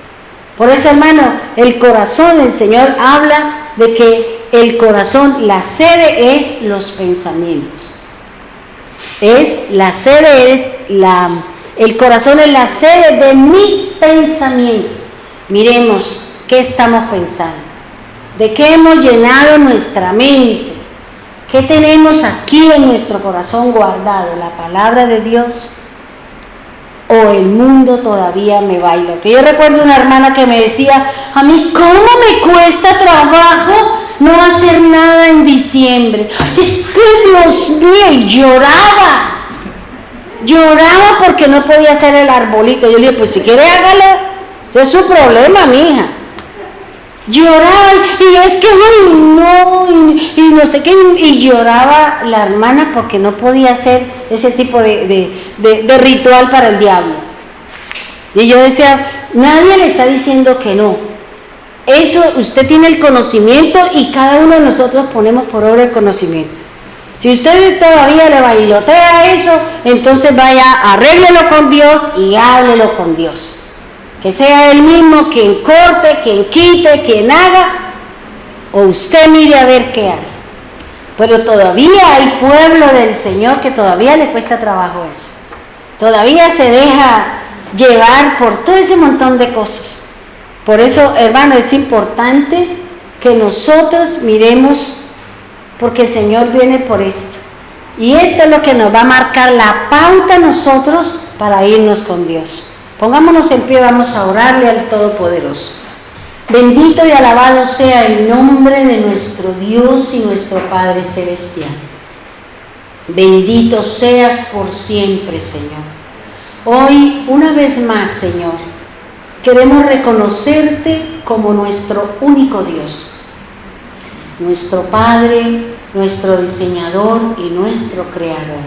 Por eso, hermano, el corazón, el Señor habla de que el corazón, la sede es los pensamientos. El corazón es la sede de mis pensamientos. Miremos qué estamos pensando, de qué hemos llenado nuestra mente, qué tenemos aquí en nuestro corazón guardado, la palabra de Dios o el mundo todavía me baila. Que yo recuerdo una hermana que me decía, a mí cómo me cuesta trabajo no hacer nada en diciembre. Es que Dios mío, y lloraba porque no podía hacer el arbolito. Yo le dije, pues si quiere hágalo, ese es su problema, mija. Lloraba, y yo es que ay, no, y no sé qué, y lloraba la hermana porque no podía hacer ese tipo de ritual para el diablo. Y yo decía, nadie le está diciendo que no. Eso, usted tiene el conocimiento y cada uno de nosotros ponemos por obra el conocimiento. Si usted todavía le bailotea eso, entonces vaya, arréglelo con Dios y háblelo con Dios. Que sea Él mismo quien corte, quien quite, quien haga, o usted mire a ver qué hace. Pero todavía hay pueblo del Señor que todavía le cuesta trabajo eso. Todavía se deja llevar por todo ese montón de cosas. Por eso, hermano, es importante que nosotros miremos, porque el Señor viene por esto. Y esto es lo que nos va a marcar la pauta a nosotros para irnos con Dios. Pongámonos en pie, vamos a orarle al Todopoderoso. Bendito y alabado sea el nombre de nuestro Dios y nuestro Padre Celestial. Bendito seas por siempre, Señor. Hoy, una vez más, Señor, queremos reconocerte como nuestro único Dios, nuestro Padre, nuestro diseñador y nuestro creador.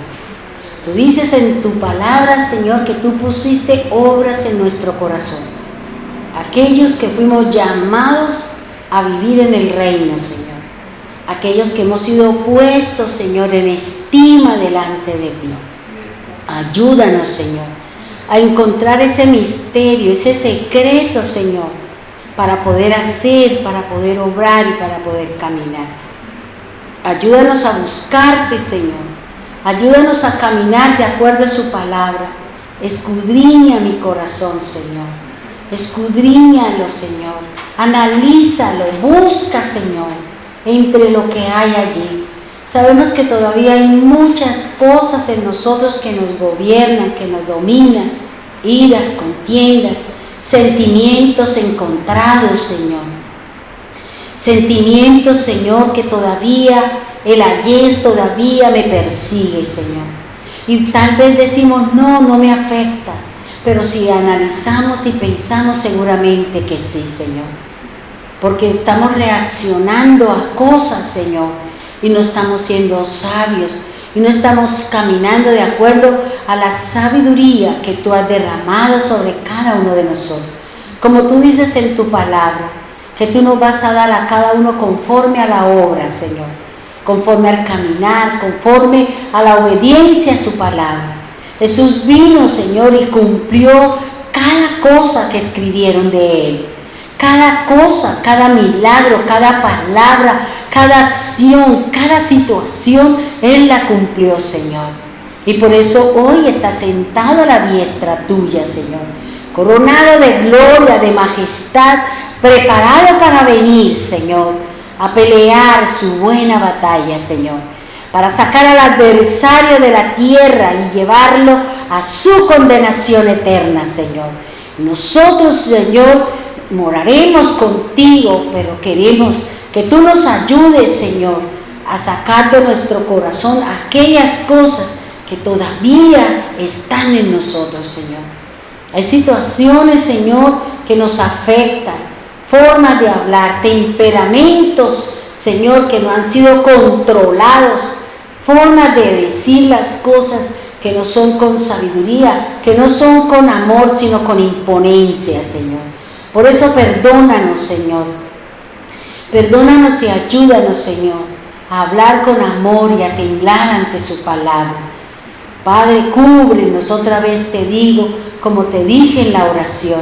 Tú dices en tu palabra, Señor, que tú pusiste obras en nuestro corazón. Aquellos que fuimos llamados a vivir en el reino, Señor. Aquellos que hemos sido puestos, Señor, en estima delante de ti. Ayúdanos, Señor, a encontrar ese misterio, ese secreto, Señor, para poder hacer, para poder obrar y para poder caminar. Ayúdanos a buscarte, Señor. Ayúdanos a caminar de acuerdo a su palabra. Escudriña mi corazón, Señor. Escudriñalo, Señor. Analízalo, busca, Señor, entre lo que hay allí. Sabemos que todavía hay muchas cosas en nosotros que nos gobiernan, que nos dominan. Iras, contiendas, sentimientos encontrados, Señor. Sentimientos, Señor, que todavía el ayer todavía me persigue, Señor. Y tal vez decimos, no me afecta. Pero si analizamos y pensamos, seguramente que sí, Señor. Porque estamos reaccionando a cosas, Señor, y no estamos siendo sabios, y no estamos caminando de acuerdo a la sabiduría que tú has derramado sobre cada uno de nosotros. Como tú dices en tu palabra, que tú nos vas a dar a cada uno conforme a la obra, Señor. Conforme al caminar, conforme a la obediencia a su palabra. Jesús vino, Señor, y cumplió cada cosa que escribieron de Él. Cada cosa, cada milagro, cada palabra, cada acción, cada situación, Él la cumplió, Señor. Y por eso hoy está sentado a la diestra tuya, Señor. Coronado de gloria, de majestad, preparado para venir, Señor, a pelear su buena batalla, Señor, para sacar al adversario de la tierra y llevarlo a su condenación eterna, Señor. Nosotros, Señor, moraremos contigo, pero queremos que tú nos ayudes, Señor, a sacar de nuestro corazón aquellas cosas que todavía están en nosotros, Señor. Hay situaciones, Señor, que nos afectan, formas de hablar, temperamentos, Señor, que no han sido controlados, formas de decir las cosas que no son con sabiduría, que no son con amor, sino con imponencia, Señor. Por eso perdónanos, Señor. Perdónanos y ayúdanos, Señor, a hablar con amor y a temblar ante su palabra. Padre, cúbrenos, otra vez te digo, como te dije en la oración.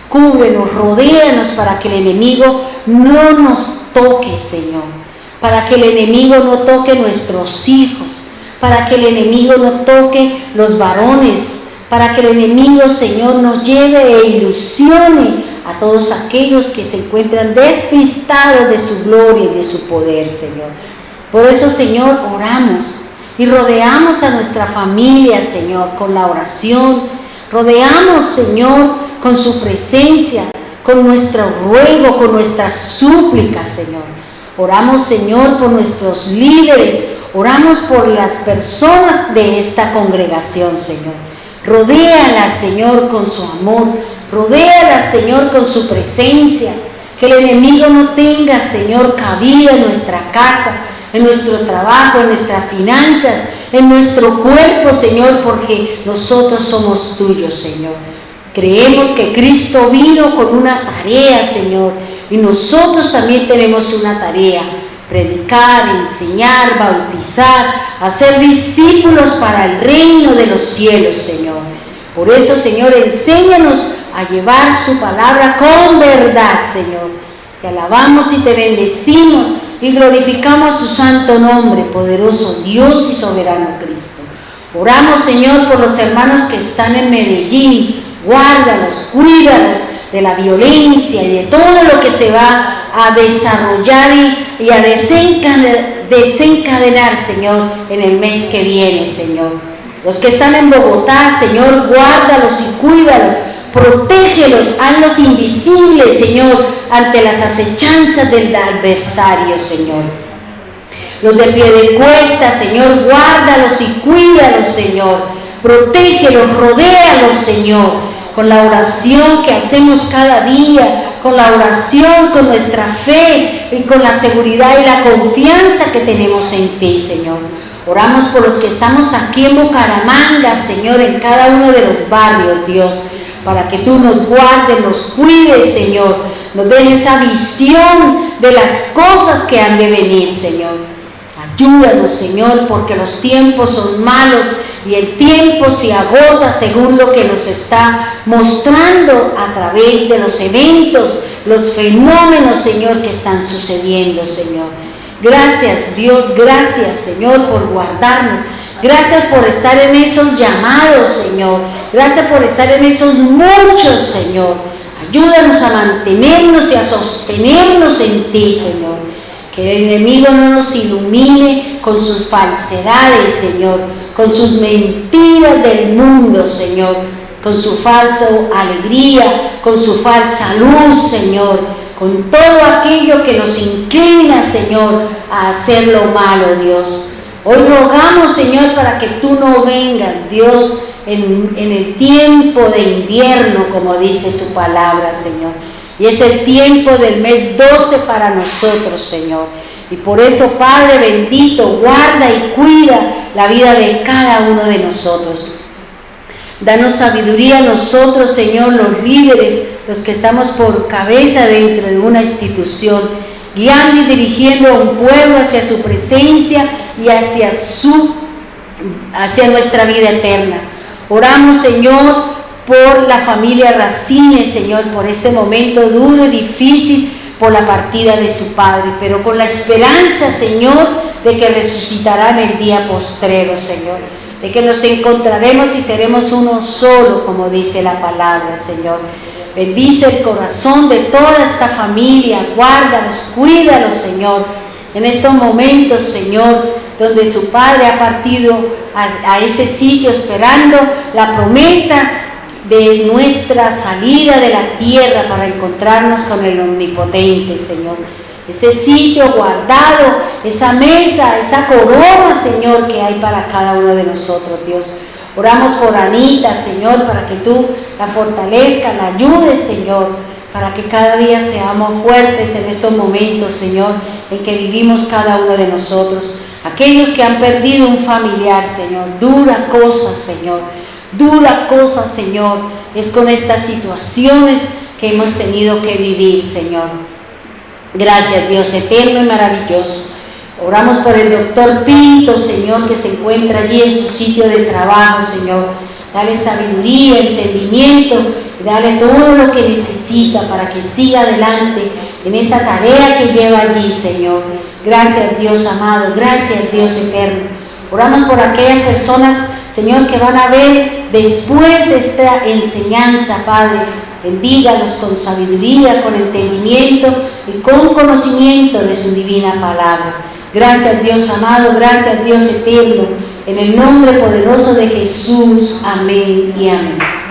Cúbrenos, rodéanos para que el enemigo no nos toque, Señor. Para que el enemigo no toque nuestros hijos. Para que el enemigo no toque los varones. Para que el enemigo, Señor, nos lleve e ilusione a todos aquellos que se encuentran despistados de su gloria y de su poder, Señor. Por eso, Señor, oramos y rodeamos a nuestra familia, Señor, con la oración. Rodeamos, Señor, con su presencia, con nuestro ruego, con nuestras súplicas, Señor. Oramos, Señor, por nuestros líderes, oramos por las personas de esta congregación, Señor. Rodéalas, Señor, con su amor, rodéalas, Señor, con su presencia. Que el enemigo no tenga, Señor, cabida en nuestra casa, en nuestro trabajo, en nuestras finanzas, en nuestro cuerpo, Señor, porque nosotros somos tuyos, Señor. Creemos que Cristo vino con una tarea, Señor, y nosotros también tenemos una tarea: predicar, enseñar, bautizar, hacer discípulos para el reino de los cielos, Señor. Por eso, Señor, enséñanos a llevar su palabra con verdad, Señor. Te alabamos y te bendecimos y glorificamos su santo nombre, poderoso Dios y soberano Cristo. Oramos, Señor, por los hermanos que están en Medellín. Guárdalos, cuídalos de la violencia y de todo lo que se va a desarrollar y a desencadenar, Señor, en el mes que viene, Señor. Los que están en Bogotá, Señor, guárdalos y cuídalos, protégelos, hazlos invisibles, Señor, ante las acechanzas del adversario, Señor. Los de Piedecuesta, Señor, guárdalos y cuídalos, Señor. Protégelos, rodéalos, Señor, con la oración que hacemos cada día, con la oración, con nuestra fe y con la seguridad y la confianza que tenemos en ti, Señor. Oramos por los que estamos aquí en Bucaramanga, Señor, en cada uno de los barrios, Dios, para que tú nos guardes, nos cuides, Señor, nos den esa visión de las cosas que han de venir, Señor. Ayúdanos, Señor, porque los tiempos son malos y el tiempo se agota según lo que nos está mostrando a través de los eventos, los fenómenos, Señor, que están sucediendo, Señor. Gracias, Dios, gracias, Señor, por guardarnos. Gracias por estar en esos llamados, Señor. Gracias por estar en esos muchos, Señor. Ayúdanos a mantenernos y a sostenernos en ti, Señor. Que el enemigo no nos ilumine con sus falsedades, Señor, con sus mentiras del mundo, Señor, con su falsa alegría, con su falsa luz, Señor, con todo aquello que nos inclina, Señor, a hacer lo malo, Dios. Hoy rogamos, Señor, para que tú no vengas, Dios, en el tiempo de invierno, como dice su palabra, Señor. Y es el tiempo del mes 12 para nosotros, Señor. Y por eso, Padre bendito, guarda y cuida la vida de cada uno de nosotros. Danos sabiduría a nosotros, Señor, los líderes, los que estamos por cabeza dentro de una institución, guiando y dirigiendo a un pueblo hacia su presencia y hacia nuestra vida eterna. Oramos, Señor, por la familia Racine, Señor, por este momento duro y difícil, por la partida de su padre, pero con la esperanza, Señor, de que resucitará en el día postrero, Señor, de que nos encontraremos y seremos uno solo, como dice la palabra, Señor. Bendice el corazón de toda esta familia, guárdalos, cuídalos, Señor, en estos momentos, Señor, donde su padre ha partido a ese sitio esperando la promesa de nuestra salida de la tierra para encontrarnos con el Omnipotente, Señor. Ese sitio guardado, esa mesa, esa corona, Señor, que hay para cada uno de nosotros, Dios. Oramos por Anita, Señor, para que tú la fortalezcas, la ayudes, Señor, para que cada día seamos fuertes en estos momentos, Señor, en que vivimos cada uno de nosotros. Aquellos que han perdido un familiar, Señor, dura cosa, Señor. Dura cosa, Señor, es con estas situaciones que hemos tenido que vivir, Señor. Gracias, Dios eterno y maravilloso. Oramos por el doctor Pinto, Señor, que se encuentra allí en su sitio de trabajo, Señor. Dale sabiduría, entendimiento, y dale todo lo que necesita para que siga adelante en esa tarea que lleva allí, Señor. Gracias, Dios amado, gracias, Dios eterno. Oramos por aquellas personas, Señor, que van a ver después esta enseñanza, Padre. Bendígalos con sabiduría, con entendimiento y con conocimiento de su divina palabra. Gracias, Dios amado, gracias, Dios eterno. En el nombre poderoso de Jesús, amén y amén.